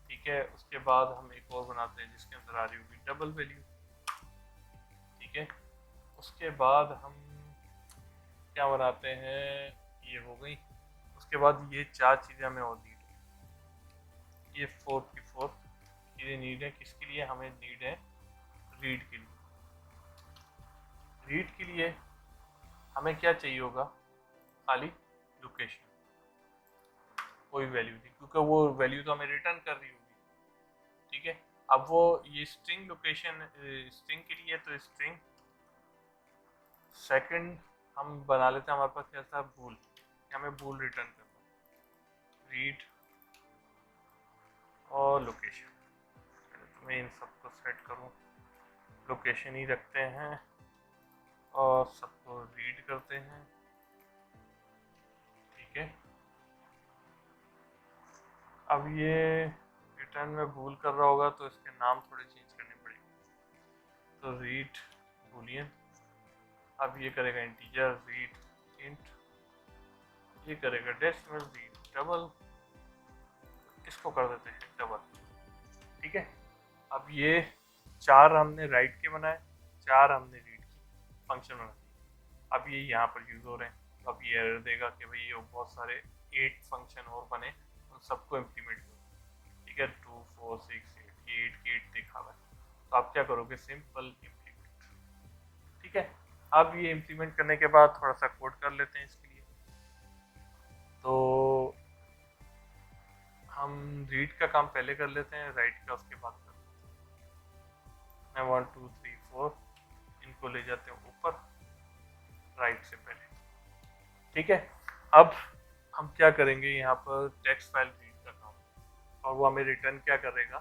ठीक है, उसके बाद हम एक और बनाते हैं जिसके अंदर आ रही होगी डबल वैल्यू। ठीक है, उसके बाद हम क्या बनाते हैं, ये हो गई। उसके बाद ये चार चीज़ें हमें और नीड है, ये 4 की 4 चीज़ें नीड है। किसके लिए हमें नीड है, रीड के लिए। रीड के लिए हमें क्या चाहिए होगा, खाली लोकेशन, कोई वैल्यू नहीं, क्योंकि वो वैल्यू तो हमें रिटर्न कर रही होगी। ठीक है, अब वो ये स्ट्रिंग लोकेशन स्ट्रिंग के लिए, तो स्ट्रिंग सेकंड हम बना लेते हैं, हमारे पास क्या था, बूल, हमें बूल रिटर्न करना, रीड और लोकेशन। तो मैं इन सबको सेट करूँ, लोकेशन ही रखते हैं और सबको रीड करते हैं। ठीक है, अब ये रिटर्न में भूल कर रहा होगा तो इसके नाम थोड़े चेंज करने पड़ेंगे। तो रीड बूलियन, अब ये करेगा इंटीजर रीड इंट, ये करेगा डेसिमल रीड डबल, इसको कर देते हैं डबल। ठीक है, अब ये चार हमने राइट के बनाए, चार हमने रीड की फंक्शन बना दिए। अब ये यहाँ पर यूज हो रहे हैं, अब ये एरर देगा कि भाई ये बहुत सारे 8 फंक्शन और बने, उन सबको इम्प्लीमेंट करो। ठीक है, 2 4 6 8, ये 8 के 8 दिखा रहा है, तो आप क्या करोगे, सिंपल इम्प्लीमेंट। ठीक है, अब ये इम्प्लीमेंट करने के बाद थोड़ा सा कोड कर लेते हैं इसके लिए। तो हम रीड का काम पहले कर लेते हैं, राइट का उसके बाद कर लेते हैं। मैं 1 2 3 4 इनको ले जाते हैं ऊपर, राइट से पहले। ठीक है, अब हम क्या करेंगे, यहाँ पर टेक्स्ट फाइल रीड का काम, और वो हमें रिटर्न क्या करेगा,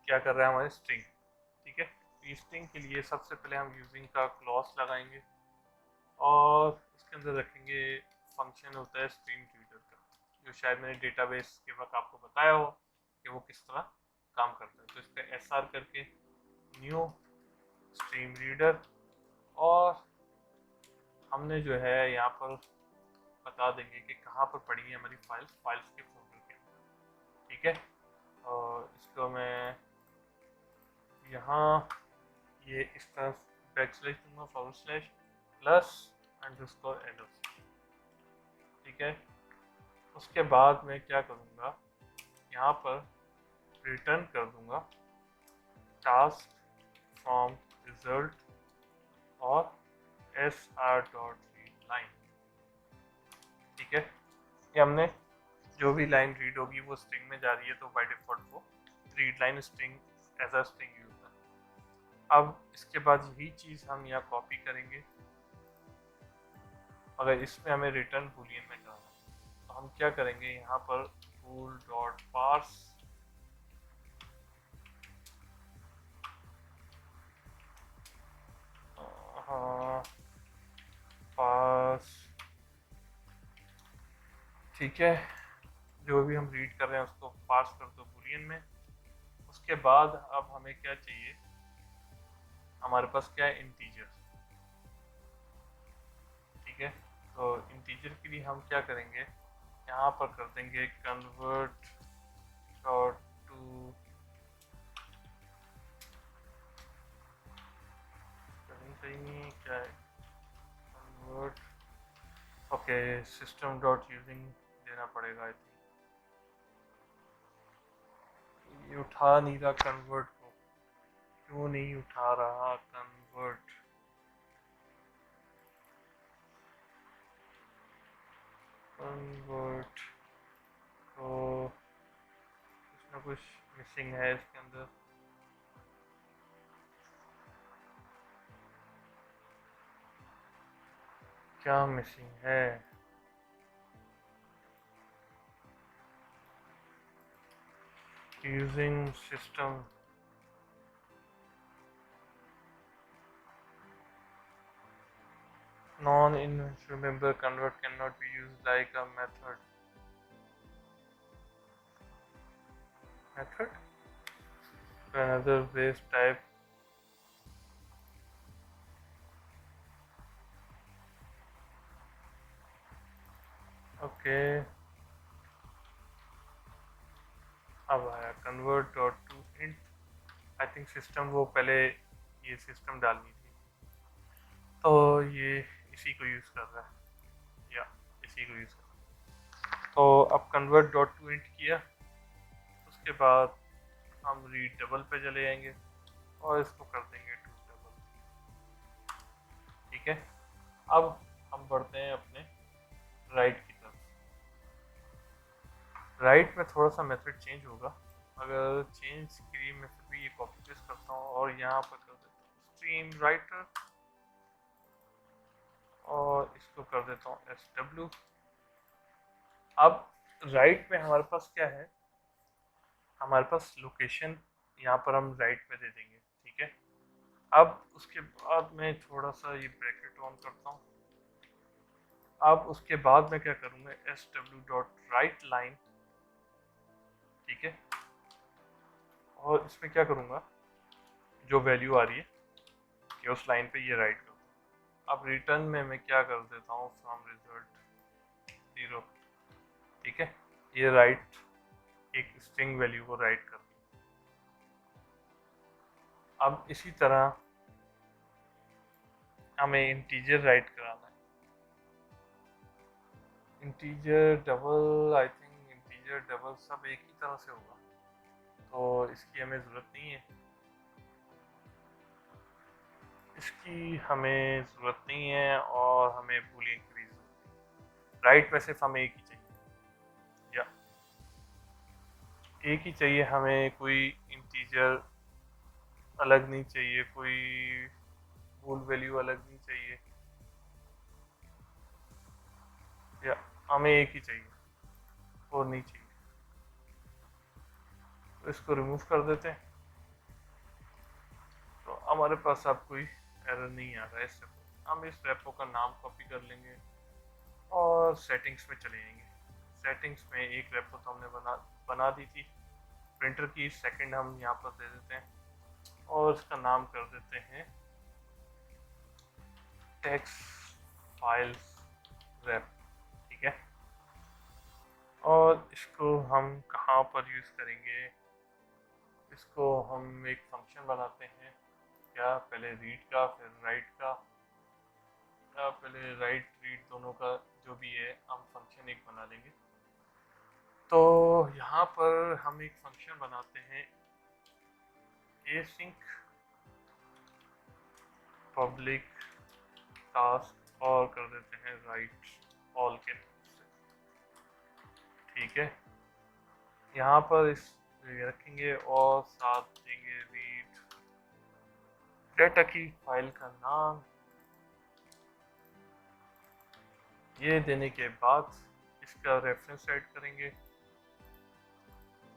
क्या कर रहा है, हमारे स्ट्रिंग। ठीक है, स्ट्रिंग के लिए सबसे पहले हम यूजिंग का क्लॉज लगाएंगे और इसके अंदर रखेंगे फंक्शन होता है स्ट्रिंग रीडर का, जो शायद मैंने डेटाबेस के वक्त आपको बताया हो कि वो किस तरह काम करता है। तो इस पर एस आर करके न्यू स्ट्रीम रीडर, और हमने जो है यहाँ पर बता देंगे कि कहाँ पर पड़ी है हमारी फाइल्स के फोल्डर के अंदर। ठीक है, और इसको मैं यहाँ ये इस तरह बैकस्लैश दूंगा, forward slash plus underscore LOC. ठीक है, उसके बाद मैं क्या करूँगा, यहाँ पर रिटर्न कर दूंगा टास्क फ्रॉम रिजल्ट और sr.readLine। ठीक है, ये हमने जो भी लाइन रीड होगी वो स्ट्रिंग में जा रही है, तो बाय डिफॉल्ट वो read line string as a string use है। अब इसके बाद यही चीज़ हम यहाँ कॉपी करेंगे, अगर इसमें हमें रिटर्न बूलियन में करना है तो हम क्या करेंगे, यहाँ पर bool डॉट पार्स पास, ठीक है, जो भी हम रीड कर रहे हैं उसको पार्स कर दो बूलियन में। उसके बाद अब हमें क्या चाहिए, हमारे पास क्या है, इंटीजर। ठीक है, तो इंटीजर के लिए हम क्या करेंगे, यहाँ पर कर देंगे कन्वर्ट डॉट टू, सही नहीं क्या है, convert, okay, system dot using देना पड़ेगा। आई थिंक ये उठा नहीं रहा कन्वर्ट को, क्यों नहीं उठा रहा कन्वर्ट, कन्वर्ट तो कुछ ना कुछ मिसिंग है इसके अंदर। क्या मिसिंग है, using system, non-inventory member convert cannot be used like a method to another base type। Okay, अब आया convert dot to int. I think system वो पहले ये सिस्टम डालनी थी, तो ये इसी को यूज़ कर रहा है, या इसी को यूज़ कर रहा है। तो अब कन्वर्ट डॉट टू इंट किया, उसके बाद हम रीड डबल पे चले जाएंगे और इसको कर देंगे टू डबल। ठीक है, अब हम बढ़ते हैं अपने राइट की तरफ। राइट में थोड़ा सा मेथड चेंज होगा, अगर चेंज के लिए मैं फिर भी ये कॉपी पेस्ट करता हूँ और यहाँ पर कर देता हूँ स्ट्रीम राइटर, और इसको कर देता हूँ SW। अब राइट में हमारे पास क्या है, हमारे पास लोकेशन यहाँ पर हम राइट में दे देंगे। ठीक है, अब उसके बाद मैं थोड़ा सा ये ब्रैकेट ऑन करता हूँ। अब उसके बाद मैं क्या करूँगा, SW डॉट राइट लाइन। ठीक है, और इसमें क्या करूँगा, जो वैल्यू आ रही है कि उस लाइन पे ये राइट करूँ। अब रिटर्न में मैं क्या कर देता हूँ, फ्रॉम रिजल्ट 0। ठीक है, ये राइट एक स्ट्रिंग वैल्यू को राइट कर दी। अब इसी तरह हमें इंटीजर राइट कराना है, integer double, I think integer double सब एक ही तरह से होगा, तो इसकी हमें ज़रूरत नहीं है, इसकी हमें ज़रूरत नहीं है, और हमें बूलियन की भी ज़रूरत नहीं। राइट में सिर्फ हमें एक ही चाहिए, या एक ही चाहिए हमें, कोई इंटीजर अलग नहीं चाहिए, कोई बूल वैल्यू अलग नहीं चाहिए, या हमें एक ही चाहिए और नहीं चाहिए। तो इसको रिमूव कर देते हैं, तो हमारे पास अब कोई एरर नहीं आ रहा है। इससे हम इस रेपो का नाम कॉपी कर लेंगे और सेटिंग्स में चले जाएंगे। सेटिंग्स में एक रेपो तो हमने बना दी थी प्रिंटर की। सेकंड हम यहाँ पर दे देते हैं और इसका नाम कर देते हैं टेक्स्ट फाइल्स रेप, ठीक है। और इसको हम कहाँ पर यूज़ करेंगे, इसको हम एक फंक्शन बनाते हैं, क्या पहले रीड का फिर राइट का, या पहले राइट रीड दोनों का जो भी है हम फंक्शन एक बना लेंगे। तो यहाँ पर हम एक फंक्शन बनाते हैं एसिंक पब्लिक टास्क और कर देते हैं राइट ऑल के नाम से, ठीक है। यहाँ पर इस रखेंगे और साथ देंगे रीड डेटा की फाइल का नाम। ये देने के बाद इसका रेफरेंस ऐड करेंगे।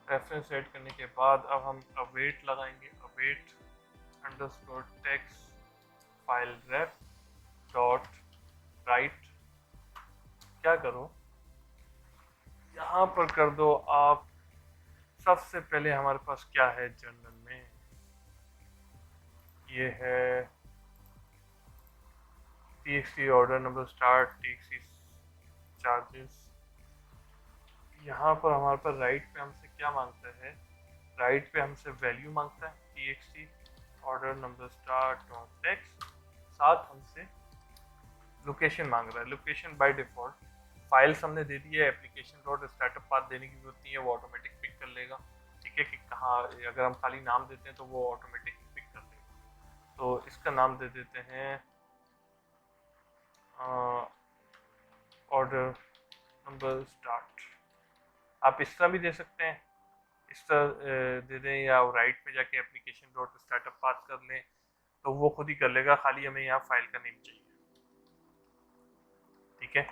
रेफरेंस ऐड करने के बाद अब हम अवेट लगाएंगे, await underscore text file rape dot right. क्या करो, यहाँ पर कर दो आप, सबसे पहले हमारे पास क्या है जर्नल में, ये है txt order number start txt charges. यहाँ पर हमारे पास राइट पे हमसे क्या मांगता है, राइट पे हमसे वैल्यू मांगता है txt order number start dot text, साथ हमसे लोकेशन मांग रहा है। लोकेशन बाय डिफॉल्ट फाइल्स हमने दे दी है, एप्लीकेशन डॉट स्टार्टअप पाथ देने की जरूरत नहीं है, वो ऑटोमेटिक पिक कर लेगा, ठीक है। कि कहाँ, अगर हम खाली नाम देते हैं तो वो ऑटोमेटिक पिक कर लेगा। तो इसका नाम दे देते हैं ऑर्डर नंबर स्टार्ट। आप इस तरह भी दे सकते हैं, इस तरह दे दें, या राइट पे जाके एप्लीकेशन डॉट स्टार्टअप पाथ कर लें तो वो खुद ही कर लेगा, खाली हमें यहाँ फाइल का नेम चाहिए, ठीक है।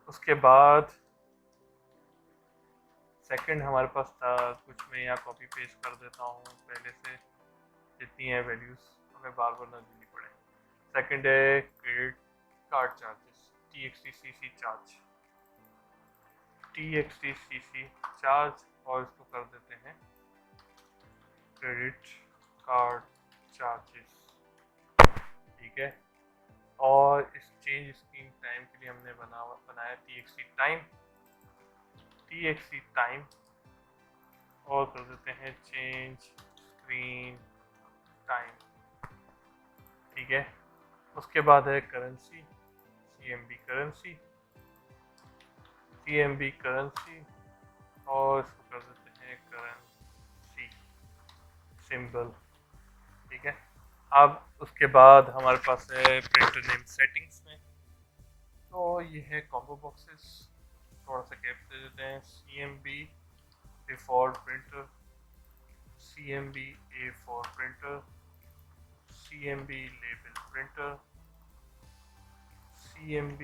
उसके बाद सेकंड हमारे पास था कुछ, मैं यहाँ कॉपी पेस्ट कर देता हूँ पहले से, जितनी है वैल्यूज हमें बार बार ना देनी पड़े। सेकंड है credit card charges txtcc charge, txtcc charge, और इसको कर देते हैं क्रेडिट कार्ड चार्जेस, ठीक है। और इस चेंज स्क्रीन टाइम के लिए हमने बनाया txt टाइम और कर देते हैं चेंज स्क्रीन टाइम, ठीक है। उसके बाद है करेंसी, CMB करेंसी, और इसको कर देते हैं करेंसी सिंबल, ठीक है। अब उसके बाद हमारे पास है प्रिंटर नेम सेटिंग्स में, तो ये है कॉम्बो बॉक्सेस, थोड़ा सा गैप दे देते हैं, CMB default printer, CMB A for printer, CMB label printer, CMB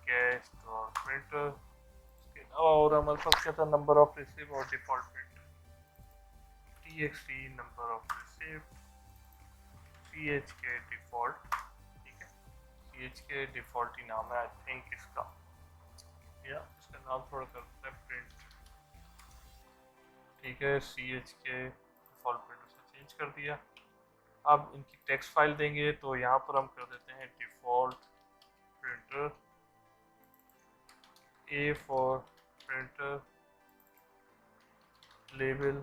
cash draw printer, और हमारे पास क्या था, नंबर ऑफ रिसीव और default printer, TXT number of receive, CHK default, ठीक है। CHK डिफॉल्ट ही नाम है आई थिंक इसका, या इसका नाम थोड़ा करते हैं प्रिंट, ठीक है। CHK डिफॉल्ट प्रिंटर से चेंज कर दिया। अब इनकी टेक्स्ट फाइल देंगे तो यहाँ पर हम कर देते हैं default printer, A for printer, label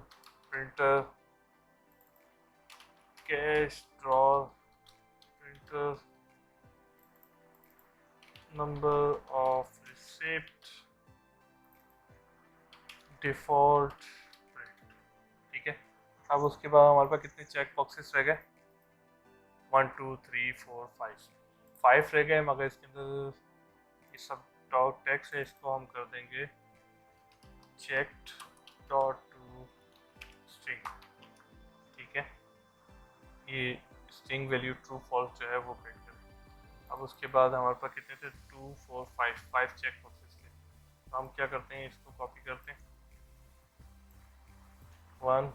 printer, cash draw printer, number of receipt default print, ठीक है। अब उसके बाद हमारे पास कितने चेक बॉक्सेस रह गए, 1 2 3 4 5 रह गए, मगर इसके अंदर ये सब डॉट टेक्स्ट है, इसको हम कर देंगे चेक्ड डॉट टू स्ट्रिंग, ठीक है। ये स्ट्रिंग वैल्यू ट्रू फॉल्स जो है वो प्रिंट करें। अब उसके बाद हमारे पास कितने थे, 2 4 5 चेक बॉक्सेस थे, तो हम क्या करते हैं, इसको कॉपी करते हैं, 1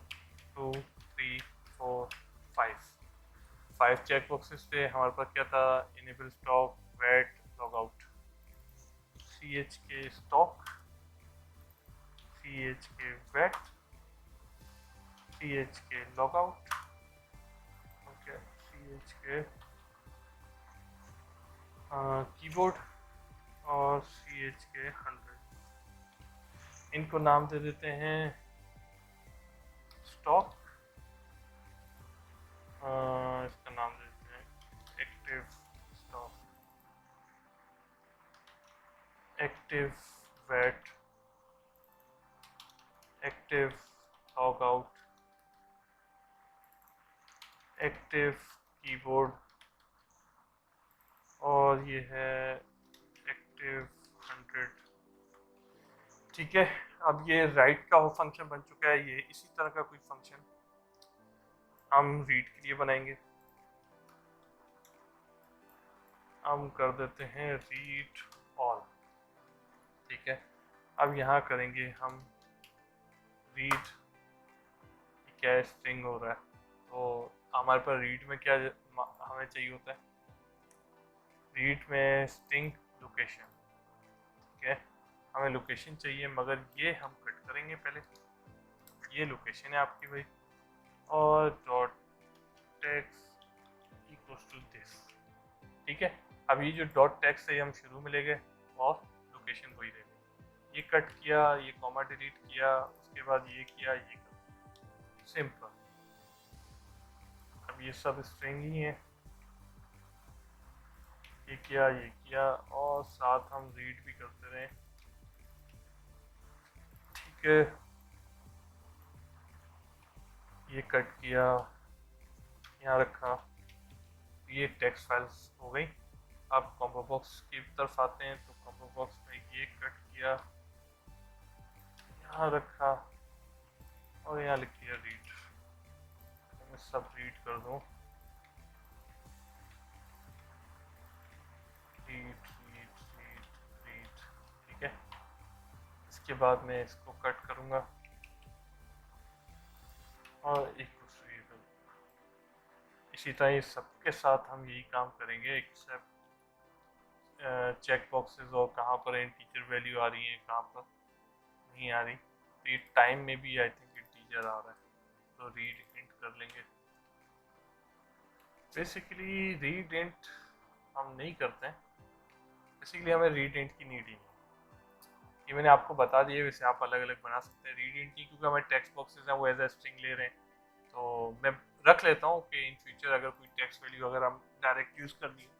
2 3 4 5 चेक बॉक्सेस थे। हमारे पास क्या था, enable stock weight log out, CHK स्टॉक, chk vet, chk logout, okay, chk keyboard और chk 100। इनको नाम दे देते हैं स्टॉक, इसका नाम दे देते हैं active stock, active weight, active log out, active keyboard, और ये है एक्टिव 100। ठीक है, अब ये राइट का फंक्शन बन चुका है। ये इसी तरह का कोई फंक्शन हम रीड के लिए बनाएंगे। हम कर देते हैं रीड ऑल। ठीक है, अब यहाँ करेंगे हम रीड, क्या है, स्ट्रिंग हो रहा है, तो हमारे पास रीड में क्या हमें चाहिए होता है, रीड में स्ट्रिंग लोकेशन। ठीक है, हमें लोकेशन चाहिए, मगर ये हम कट करेंगे पहले। ये लोकेशन है आपकी भाई, और dot text equals to this. ठीक है, अब ये जो डॉट टेक्स्ट है हम शुरू में ले गए और लोकेशन वही रह गई। ये कट किया, ये कॉमा डिलीट किया, उसके बाद ये किया, ये कर, सिंपल। अब ये सब स्ट्रिंग ही है, ये किया और साथ हम रीड भी करते रहे। ठीक है, ये कट किया, यहाँ रखा, ये टेक्स्ट फाइल्स हो गई। अब कॉम्बो बॉक्स की तरफ आते हैं, तो कॉम्बो बॉक्स में ये कट किया, यहाँ रखा और यहाँ लिख दिया रीड। मैं सब रीड कर दूँ, रीड रीड रीड रीड। ठीक है, इसके बाद मैं इसको कट करूँगा और एक दूसरी इसी तरह सबके साथ हम यही काम करेंगे, एक्सेप्ट चेक बॉक्सेस और कहाँ पर इंटीजर वैल्यू आ रही है, कहाँ पर नहीं आ रही। तो ये टाइम में भी आई थिंक इंटीजर आ रहा है, तो रीड इंट कर लेंगे। बेसिकली रीड इंट हम नहीं करते हैं, बेसिकली हमें रीड इंट की नीड ही नहीं। ये मैंने आपको बता दिया, वैसे आप अलग अलग बना सकते हैं रीड इंट की, क्योंकि हमें टेक्स्ट बॉक्सेस हैं वो एज ए स्ट्रिंग ले रहे हैं, तो मैं रख लेता हूँ कि इन फ्यूचर अगर कोई टेक्स्ट वैल्यू अगर हम डायरेक्ट यूज़ करनी हो,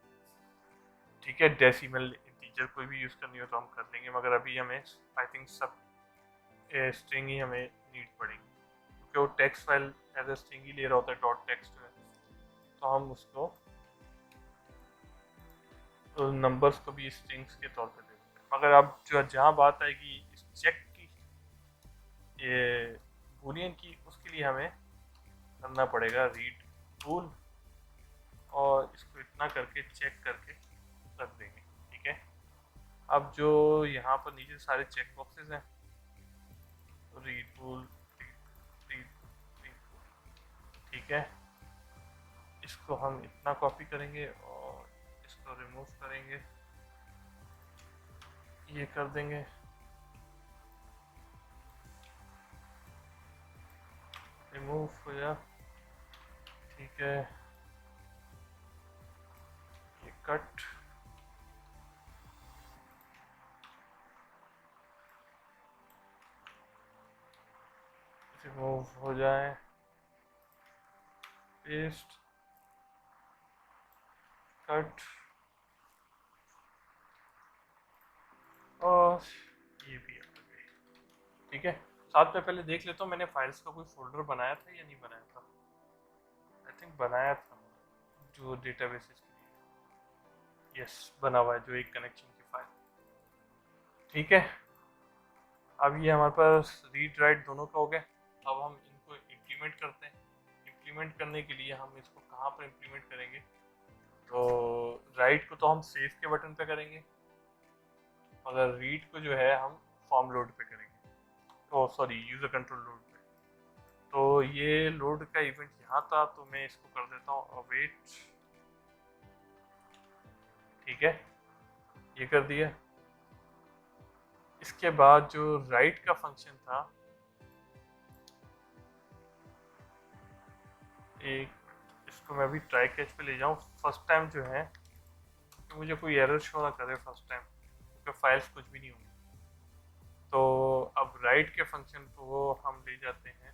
ठीक है, डेसिमल इंटीजर कोई भी यूज़ करनी हो तो हम कर लेंगे, मगर अभी हमें आई थिंक सब स्ट्रिंग ही हमें नीड पड़ेगी, क्योंकि वो text file as a string ही ले रहा होता है, डॉट टेक्स्ट में, तो हम उसको नंबर्स को भी स्ट्रिंग्स के तौर पे दे देते हैं। मगर अब जो जहाँ बात आएगी इस चेक की, ये बूलियन की, उसके लिए हमें करना पड़ेगा रीड बूल, और इसको इतना करके चेक करके रख देंगे। ठीक है, अब जो यहाँ पर नीचे सारे चेक बॉक्सेस हैं, रीड बूल, रीड रीड बूल। ठीक है, इसको हम इतना कॉपी करेंगे और इसको रिमूव करेंगे, ये कर देंगे, रिमूव हो गया। ठीक है, ये कट, रिमूव हो जाए, पेस्ट, कट, और ये भी आ गए। ठीक है, साथ में पहले देख लेता हूँ मैंने फाइल्स का कोई फोल्डर बनाया था या नहीं बनाया था। आई थिंक बनाया था, जो डेटाबेसेस के लिए, यस बना हुआ है, जो एक कनेक्शन की फाइल। ठीक है, अब ये हमारे पास रीड राइट दोनों का हो गया। अब हम इनको इम्प्लीमेंट करते हैं। इम्प्लीमेंट करने के लिए हम इसको कहाँ पर इम्प्लीमेंट करेंगे, तो राइट को तो हम सेव के बटन पे करेंगे, मगर रीड को जो है हम फॉर्म लोड पे करेंगे, तो सॉरी यूज़र कंट्रोल लोड पे। तो ये लोड का इवेंट यहाँ था, तो मैं इसको कर देता हूँ अवेट। ठीक है, ये कर दिया। इसके बाद जो राइट का फंक्शन था, एक इसको मैं अभी ट्राई कैच पे ले जाऊँ फर्स्ट टाइम जो है, तो मुझे कोई एरर शो ना करे फर्स्ट टाइम, क्योंकि फाइल्स कुछ भी नहीं होंगी। तो अब राइट के फंक्शन को हम ले जाते हैं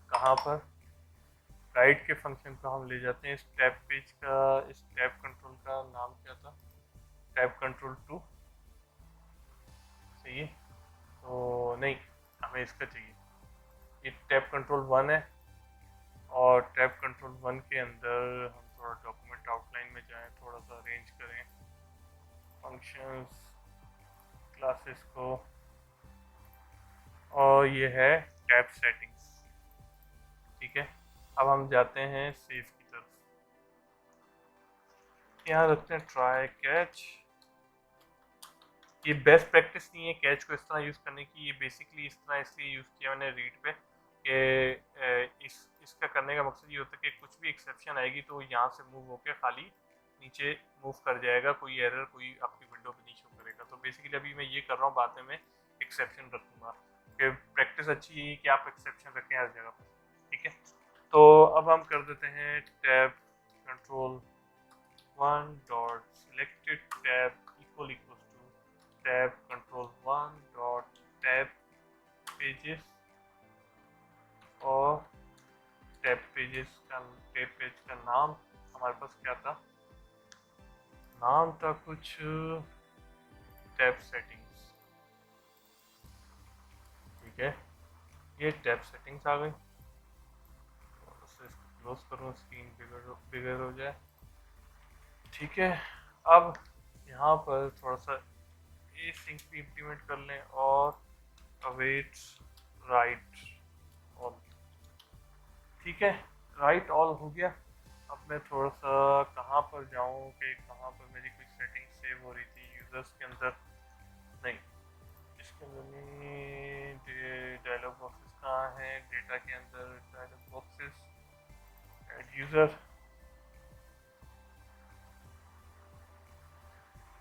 कहाँ पर, राइट के फंक्शन को हम ले जाते हैं इस टैब पेज का, इस टैब कंट्रोल का नाम क्या था, टैब कंट्रोल 2, सही है? तो नहीं, हमें इसका चाहिए, ये टैब कंट्रोल 1 है, और टैब कंट्रोल 1 के अंदर हम थोड़ा डॉक्यूमेंट आउटलाइन में जाएं, थोड़ा सा अरेंज करें फंक्शंस क्लासेस को, और ये है टैब सेटिंग्स। ठीक है, अब हम जाते हैं सेव की तरफ, यहाँ रखते हैं ट्राई कैच। ये बेस्ट प्रैक्टिस नहीं है कैच को इस तरह यूज़ करने की, ये बेसिकली इस तरह इसलिए यूज़ किया मैंने रीड पे कि इसका करने का मकसद ये होता है कि कुछ भी एक्सेप्शन आएगी तो यहाँ से मूव होकर खाली नीचे मूव कर जाएगा, कोई एरर कोई आपकी विंडो पे नहीं शो करेगा। तो बेसिकली अभी मैं ये कर रहा हूँ, बाद में मैं एक्सेप्शन रखूँगा कि प्रैक्टिस अच्छी है कि आप एक्सेप्शन रखें हर जगह पर। ठीक है, तो अब हम कर देते हैं tab control 1 dot selected tab equal tab control 1 dot tab pages, और टैब पेज का नाम हमारे पास क्या था, नाम था कुछ टैब सेटिंग्स। ठीक है, ये टैब सेटिंग्स आ गई, इसको क्लोज करूँ, स्क्रीन बिगर हो जाए। ठीक है, अब यहाँ पर थोड़ा सा ये सिंक भी इम्प्लीमेंट कर लें, और अवेट राइट ऑल। ठीक है, राइट ऑल हो गया। अब मैं थोड़ा सा कहाँ पर जाऊँ कि कहाँ पर मेरी कोई सेटिंग सेव हो रही थी यूज़र्स के अंदर, नहीं इसके अंदर नहीं, डायलॉग बॉक्सेस कहाँ हैं, डेटा के अंदर डायलॉग बॉक्सेस, ऐड यूज़र,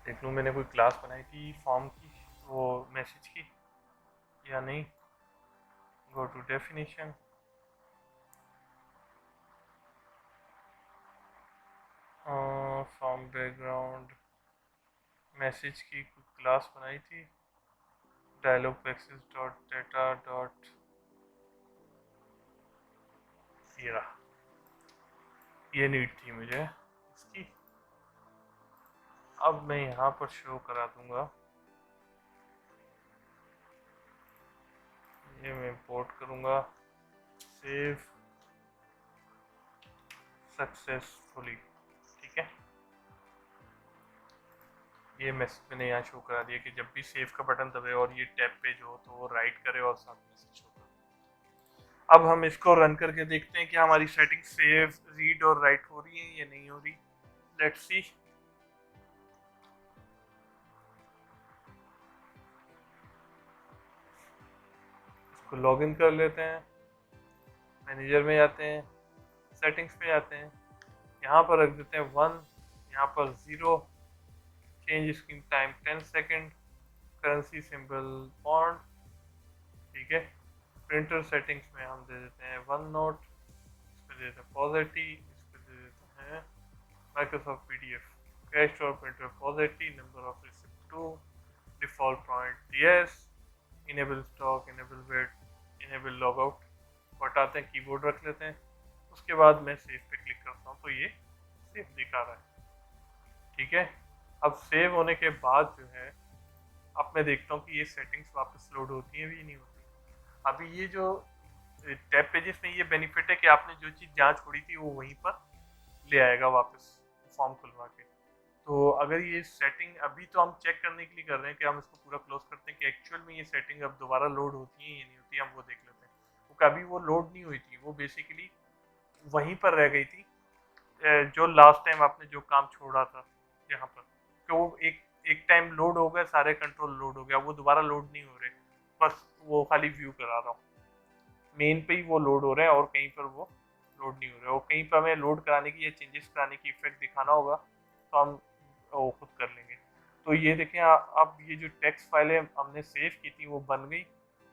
देख लूँ मैंने कोई क्लास बनाई थी फॉर्म की, वो मैसेज की या नहीं। Go to definition, form background, message की कोई क्लास बनाई थी, dialog boxes dot data dot, ये रहा, ये नीड थी मुझे इसकी। अब मैं यहाँ पर शो करा दूंगा, ये मैं इंपोर्ट करूँगा, सेव सक्सेसफुली। ठीक है, ये मैसेज मैंने यहाँ शो करा दिया कि जब भी सेव का बटन दबे और ये टैब पेज हो तो वो राइट करे और साथ मैसेज शो करे। अब हम इसको रन करके देखते हैं कि हमारी सेटिंग सेव रीड और राइट हो रही है या नहीं हो रही। Let's see. इसको लॉगिन कर लेते हैं, मैनेजर में जाते हैं, सेटिंग्स पे जाते हैं, यहाँ पर रख देते हैं 1, यहाँ पर 0, change screen time 10 second, currency symbol font. ठीक है, प्रिंटर सेटिंग्स में हम दे देते हैं वन नोट, इस पर दे देते हैं पॉजिटिव, इस पर दे देते हैं माइक्रोसॉफ्ट पीडीएफ, कैश और printer positive, number of receipt 2, default point yes, enable stock, enable weight, enable logout हटाते हैं, कीबोर्ड रख लेते हैं। उसके बाद मैं सेव पे क्लिक करता हूँ तो ये सेव दिखा रहा है। ठीक है, अब सेव होने के बाद जो है अब मैं देखता हूँ कि ये सेटिंग्स वापस लोड होती हैं भी नहीं होती। अभी ये जो टैब पेजेस में ये बेनिफिट है कि आपने जो चीज़ जहाँ छोड़ी थी वो वहीं पर ले आएगा वापस फॉर्म खुलवा के। तो अगर ये सेटिंग अभी तो हम चेक करने के लिए कर रहे हैं कि हम इसको पूरा क्लोज करते हैं कि एक्चुअल में ये सेटिंग अब दोबारा लोड होती है या नहीं होती, हम वो देख लेते हैं। तो कभी वो लोड नहीं हुई थी, वो बेसिकली वहीं पर रह गई थी जो लास्ट टाइम आपने जो काम छोड़ा था यहाँ पर, तो वो एक टाइम लोड हो गया, सारे कंट्रोल लोड हो गया, वो दोबारा लोड नहीं हो रहे, बस वो खाली व्यू करा रहा हूँ, मेन पे ही वो लोड हो रहे हैं और कहीं पर वो लोड नहीं हो रहे। और कहीं पर हमें लोड कराने की या चेंजेस कराने की इफेक्ट दिखाना होगा तो हम वो खुद कर लेंगे। तो ये देखें अब ये जो टेक्स्ट फाइल है हमने सेव की थी वो बन गई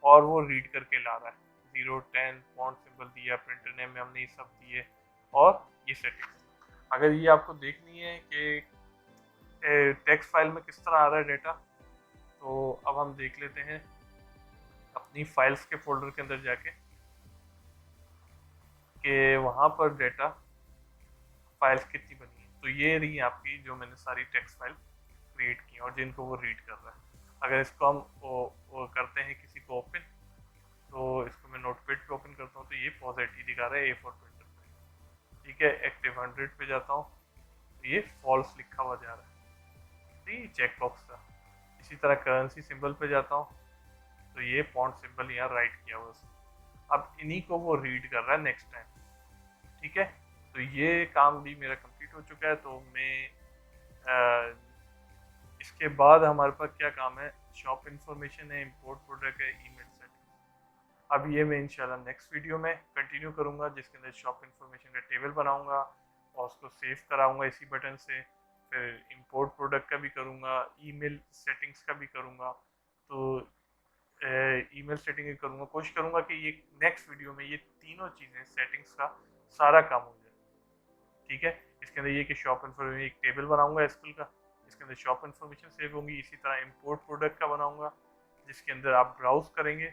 और वो रीड करके ला रहा है। 010 फॉन्ट सिंबल दिया, प्रिंटर नेम में हमने ये सब दिए और ये सेटिंग्स। अगर ये आपको देखनी है कि टेक्स्ट फाइल में किस तरह आ रहा है डेटा, तो अब हम देख लेते हैं अपनी फाइल्स के फोल्डर के अंदर जाके कि वहाँ पर डेटा फाइल्स कितनी बनी है। तो ये रही आपकी जो मैंने सारी टेक्स्ट फाइल क्रिएट की और जिनको वो रीड कर रहा है। अगर इसको हम वो करते हैं किसी को ओपन, तो इसको मैं नोटपैड पे ओपन करता हूँ तो ये पॉजिटिव दिखा रहा है A4 प्रिंटर पे। ठीक है, एक्टिव 100 पे जाता हूँ तो ये फॉल्स लिखा हुआ जा रहा है, ठीक, चेक बॉक्स था। इसी तरह करेंसी सिंबल पे जाता हूँ तो ये फॉन्ट सिंबल यहाँ राइट किया हुआ है। अब इन्हीं को वो रीड कर रहा है नेक्स्ट टाइम। ठीक है, तो ये काम भी मेरा कंप्लीट हो चुका है। तो मैं इसके बाद हमारे पास क्या काम है, शॉप इंफॉर्मेशन है, इंपोर्ट प्रोडक्ट है, ईमेल सेटिंग। अब ये मैं इंशाल्लाह नेक्स्ट वीडियो में कंटिन्यू करूँगा, जिसके अंदर शॉप इंफॉर्मेशन का टेबल बनाऊँगा और उसको सेव कराऊँगा इसी बटन से। फिर इंपोर्ट प्रोडक्ट का भी करूँगा, ईमेल सेटिंग्स का भी करूँगा। तो ईमेल सेटिंग करूँगा, कोशिश करूँगा कि ये नेक्स्ट वीडियो में ये तीनों चीज़ें सेटिंग्स का सारा काम हो जाए। ठीक है, इसके अंदर ये कि शॉप इन्फॉर्मेशन एक टेबल बनाऊंगा एसक्यूएल का, इसके अंदर शॉप इन्फॉर्मेशन सेव होंगी। इसी तरह इंपोर्ट प्रोडक्ट का बनाऊंगा जिसके अंदर आप ब्राउज करेंगे,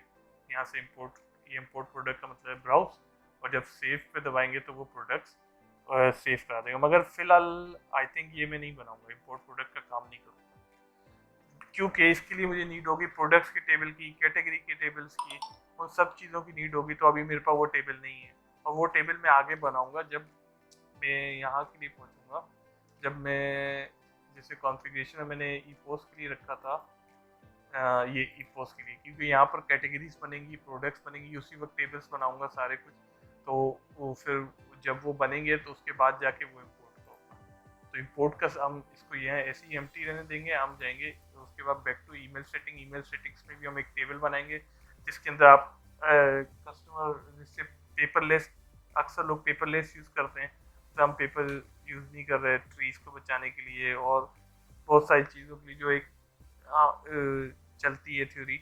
यहाँ से इंपोर्ट, ये इंपोर्ट प्रोडक्ट का मतलब है ब्राउज, और जब सेव पे दबाएंगे तो वो प्रोडक्ट्स सेव करा देगा। मगर फिलहाल आई थिंक ये मैं नहीं बनाऊंगा, इंपोर्ट प्रोडक्ट का काम नहीं करूँगा, क्योंकि इसके लिए मुझे नीड होगी प्रोडक्ट्स के टेबल की, कैटेगरी के टेबल्स की, उन सब चीज़ों की नीड होगी। तो अभी मेरे पास वो टेबल नहीं है, और वो टेबल मैं आगे बनाऊंगा जब मैं यहाँ के लिए पहुँचूँगा। जब मैं जैसे कॉन्फ़िगरेशन में मैंने ई पोस्ट के लिए रखा था, ये ई पोस्ट के लिए, क्योंकि यहाँ पर कैटेगरीज बनेंगी, प्रोडक्ट्स बनेंगी, उसी वक्त टेबल्स बनाऊंगा सारे कुछ। तो वो फिर जब वो बनेंगे तो उसके बाद जाके वो इम्पोर्ट होगा। तो इम्पोर्ट का हम इसको यहाँ ऐसे ही एम्प्टी रहने देंगे, हम जाएंगे तो उसके बाद back to email setting. Email settings में भी हम एक टेबल बनाएंगे जिसके अंदर आप कस्टमर जैसे पेपरलेस, अक्सर लोग पेपरलेस यूज़ करते हैं, तो हम पेपर यूज़ नहीं कर रहे ट्रीज को बचाने के लिए और बहुत सारी चीज़ों के लिए जो एक चलती है थ्योरी।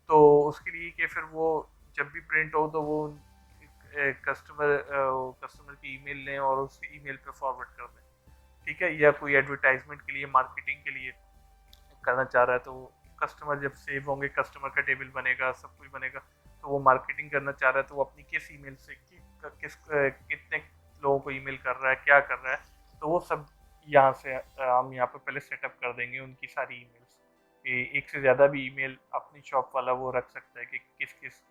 तो उसके लिए कि फिर वो जब भी प्रिंट हो तो वो कस्टमर की ईमेल लें और उस ईमेल पे फॉरवर्ड कर दें। ठीक है, या कोई एडवर्टाइजमेंट के लिए, मार्केटिंग के लिए करना चाह रहा है तो कस्टमर जब सेव होंगे, कस्टमर का टेबल बनेगा, सब कुछ बनेगा, तो वो मार्केटिंग करना चाह रहा है तो वो अपनी किस ईमेल से कितने लोगों को ईमेल कर रहा है, क्या कर रहा है, तो वो सब यहाँ से हम यहाँ पर पहले सेटअप कर देंगे उनकी सारी ईमेल्स। एक से ज़्यादा भी ईमेल अपनी शॉप वाला वो रख सकता है कि किस किस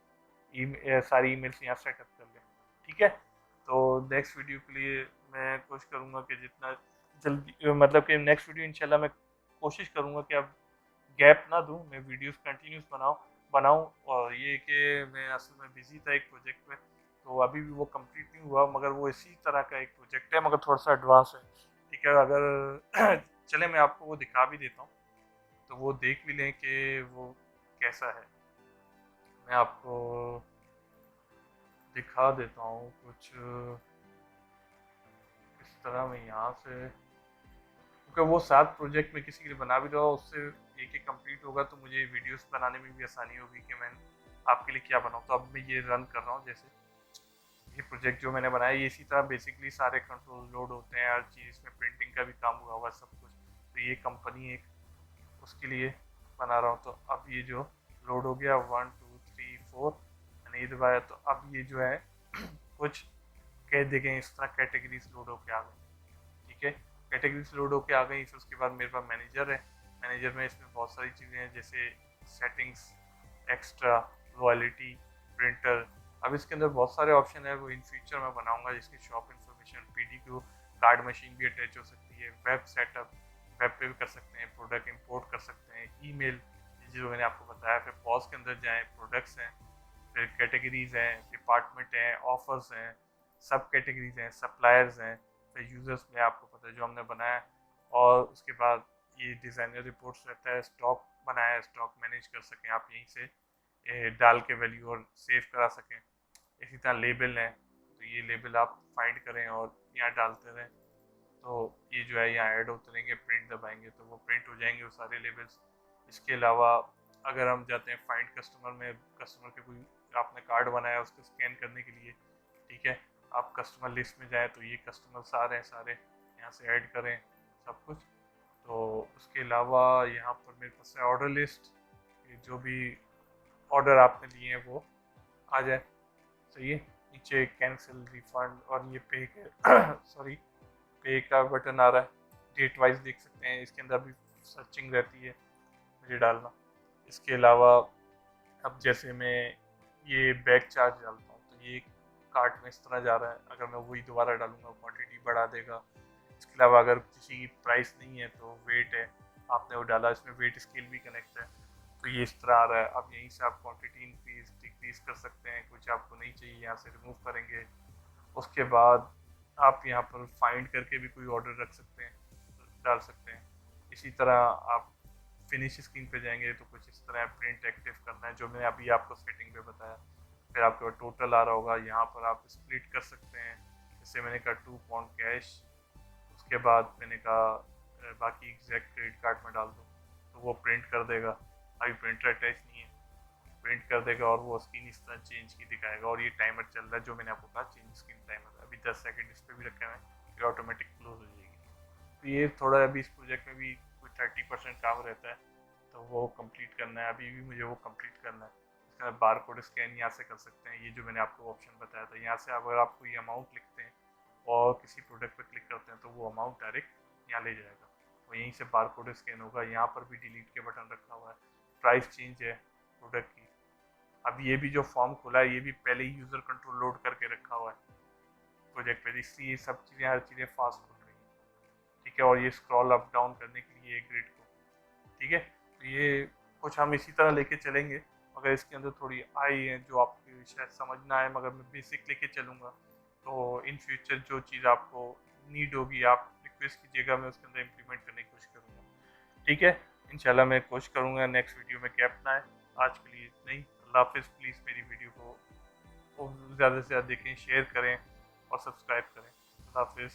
सारी ईमेल्स यहाँ सेटअप कर लें। ठीक है, तो नेक्स्ट वीडियो के लिए मैं कोशिश करूँगा कि जितना जल्दी, मतलब कि नेक्स्ट वीडियो इंशाल्लाह मैं कोशिश करूँगा कि अब गैप ना दूँ, मैं वीडियोस कंटिन्यूस बनाऊँ। और ये कि मैं असल में बिज़ी था एक प्रोजेक्ट में, तो अभी भी वो कंप्लीट नहीं हुआ, मगर वो इसी तरह का एक प्रोजेक्ट है, मगर थोड़ा सा एडवांस है। ठीक है, अगर चले मैं आपको वो दिखा भी देता हूँ तो वो देख भी लें कि वो कैसा है। मैं आपको दिखा देता हूँ कुछ इस तरह में यहाँ से, क्योंकि वो 7 प्रोजेक्ट में किसी के लिए बना भी रहा, उससे एक एक कंप्लीट होगा तो मुझे वीडियोस बनाने में भी आसानी होगी कि मैं आपके लिए क्या बनाऊँ। तो अब मैं ये रन कर रहा हूँ, जैसे ये प्रोजेक्ट जो मैंने बनाया ये इसी तरह बेसिकली सारे कंट्रोल लोड होते हैं, हर चीज़ इसमें प्रिंटिंग का भी काम हुआ हुआ सब कुछ। तो ये कंपनी एक उसके लिए बना रहा हूँ। तो अब ये जो लोड हो गया 1 2 3 4 मैंने ये दबाया, तो अब ये जो है कुछ कह देंगे इस तरह कैटेगरीज लोड होके आ गई। ठीक है, कैटेगरीज लोड होके आ गई। फिर उसके बाद मेरे पास मैनेजर है, मैनेजर में इसमें बहुत सारी चीज़ें हैं जैसे सेटिंग्स, एक्स्ट्रा, रॉयल्टी, प्रिंटर। अब इसके अंदर बहुत सारे ऑप्शन है, वो इन फ्यूचर में बनाऊंगा, जिसकी shop information, PDQ, card machine भी अटैच हो सकती है, वेब सेटअप, वेब पे भी कर सकते हैं, प्रोडक्ट इंपोर्ट कर सकते हैं, ईमेल, जो मैंने आपको बताया। फिर पॉज के अंदर जाएँ, प्रोडक्ट्स हैं, फिर कैटेगरीज हैं, डिपार्टमेंट हैं, ऑफर्स हैं, सब कैटेगरीज हैं, सप्लायर्स हैं, फिर यूज़र्स में आपको पता है जो हमने बनाया। और उसके बाद ये डिज़ाइनर रिपोर्ट्स रहता है, स्टॉक बनाया है, स्टॉक मैनेज कर सकें आप यहीं से डाल के वैल्यू और सेव करा सकें। इसी तरह लेबल हैं, तो ये लेबल आप फाइंड करें और यहाँ डालते रहें। तो ये जो है यहाँ ऐड होते रहेंगे, प्रिंट दबाएंगे तो वो प्रिंट हो जाएंगे वो सारे लेबल्स। इसके अलावा अगर हम जाते हैं फाइंड कस्टमर में, कस्टमर के कोई आपने कार्ड बनाया उसको स्कैन करने के लिए, ठीक है, आप कस्टमर लिस्ट में जाएँ तो ये कस्टमर्स आ रहे हैं सारे, यहाँ से ऐड करें सब कुछ। तो उसके अलावा यहाँ पर मेरे पास है ऑर्डर लिस्ट, जो भी ऑर्डर आपने लिए हैं वो आ जाए, सही है। नीचे कैंसिल, रिफंड और ये पे के सॉरी पे का बटन आ रहा है, डेट वाइज देख सकते हैं, इसके अंदर भी सर्चिंग रहती है मुझे डालना। इसके अलावा अब जैसे मैं ये बैग चार्ज डालता हूँ तो ये कार्ट में इस तरह जा रहा है, अगर मैं वही दोबारा डालूंगा क्वांटिटी बढ़ा देगा। इसके अलावा अगर किसी की प्राइस नहीं है तो वेट है, आपने वो डाला, इसमें वेट स्केल भी कनेक्ट है, तो ये इस तरह आ रहा है। अब यहीं से आप क्वांटिटी इंक्रीज डिक्रीज कर सकते हैं, कुछ आपको नहीं चाहिए यहाँ से रिमूव करेंगे। उसके बाद आप यहाँ पर फाइंड करके भी कोई ऑर्डर रख सकते हैं, डाल सकते हैं। इसी तरह आप फिनिश स्क्रीन पे जाएंगे तो कुछ इस तरह प्रिंट एक्टिव करना है, जो मैंने अभी आपको सेटिंग पे बताया। फिर आपके पास टोटल आ रहा होगा, यहाँ पर आप स्प्लिट कर सकते हैं, जैसे मैंने कहा 2 पाउंड कैश, उसके बाद मैंने कहा बाकी एग्जैक्ट क्रेडिट कार्ड में डाल दो, तो वो प्रिंट कर देगा। अभी प्रिंटर अटैच नहीं है, प्रिंट कर देगा और वो स्क्रीन इस तरह चेंज की दिखाएगा। और ये टाइमर चल रहा है जो मैंने आपको कहा, चेंज स्क्रीन टाइमर, अभी 10 सेकंड इस पर भी रखे हुए हैं, ये ऑटोमेटिक क्लोज हो जाएगी। तो ये थोड़ा अभी इस प्रोजेक्ट में भी कुछ 30% काम रहता है, तो वो कंप्लीट करना है, अभी भी मुझे वो कंप्लीट करना है। इसका बार कोड स्कैन यहाँ से कर सकते हैं, ये जो मैंने आपको ऑप्शन बताया था, यहाँ से अगर आप कोई अमाउंट लिखते हैं और किसी प्रोडक्ट पर क्लिक करते हैं तो वो अमाउंट डायरेक्ट यहाँ ले जाएगा और यहीं से बार कोड स्कैन होगा। यहाँ पर भी डिलीट के बटन रखा हुआ है, प्राइस चेंज है प्रोडक्ट की। अब ये भी जो फॉर्म खुला है ये भी पहले ही यूज़र कंट्रोल लोड करके रखा हुआ है प्रोजेक्ट पे, इसलिए ये सब चीज़ें हर चीज़ें फास्ट खुल रही हैं, ठीक है। और ये स्क्रॉल अप डाउन करने के लिए ग्रिड को, ठीक है। तो ये कुछ हम इसी तरह लेके चलेंगे, मगर इसके अंदर थोड़ी आई है जो आपको शायद समझ ना आए, मगर मैं बेसिक लेके चलूँगा। तो इन फ्यूचर जो चीज़ आपको नीड होगी आप रिक्वेस्ट कीजिएगा, मैं उसके अंदर इम्प्लीमेंट करने की कोशिश करूँगा, ठीक है। इंशाल्लाह मैं कोशिश करूँगा नेक्स्ट वीडियो में गैप ना आए। आज के लिए नहीं, अल्लाह हाफिज़। प्लीज़ मेरी वीडियो को ज़्यादा से ज़्यादा देखें, शेयर करें और सब्सक्राइब करें। अल्लाह हाफिज़।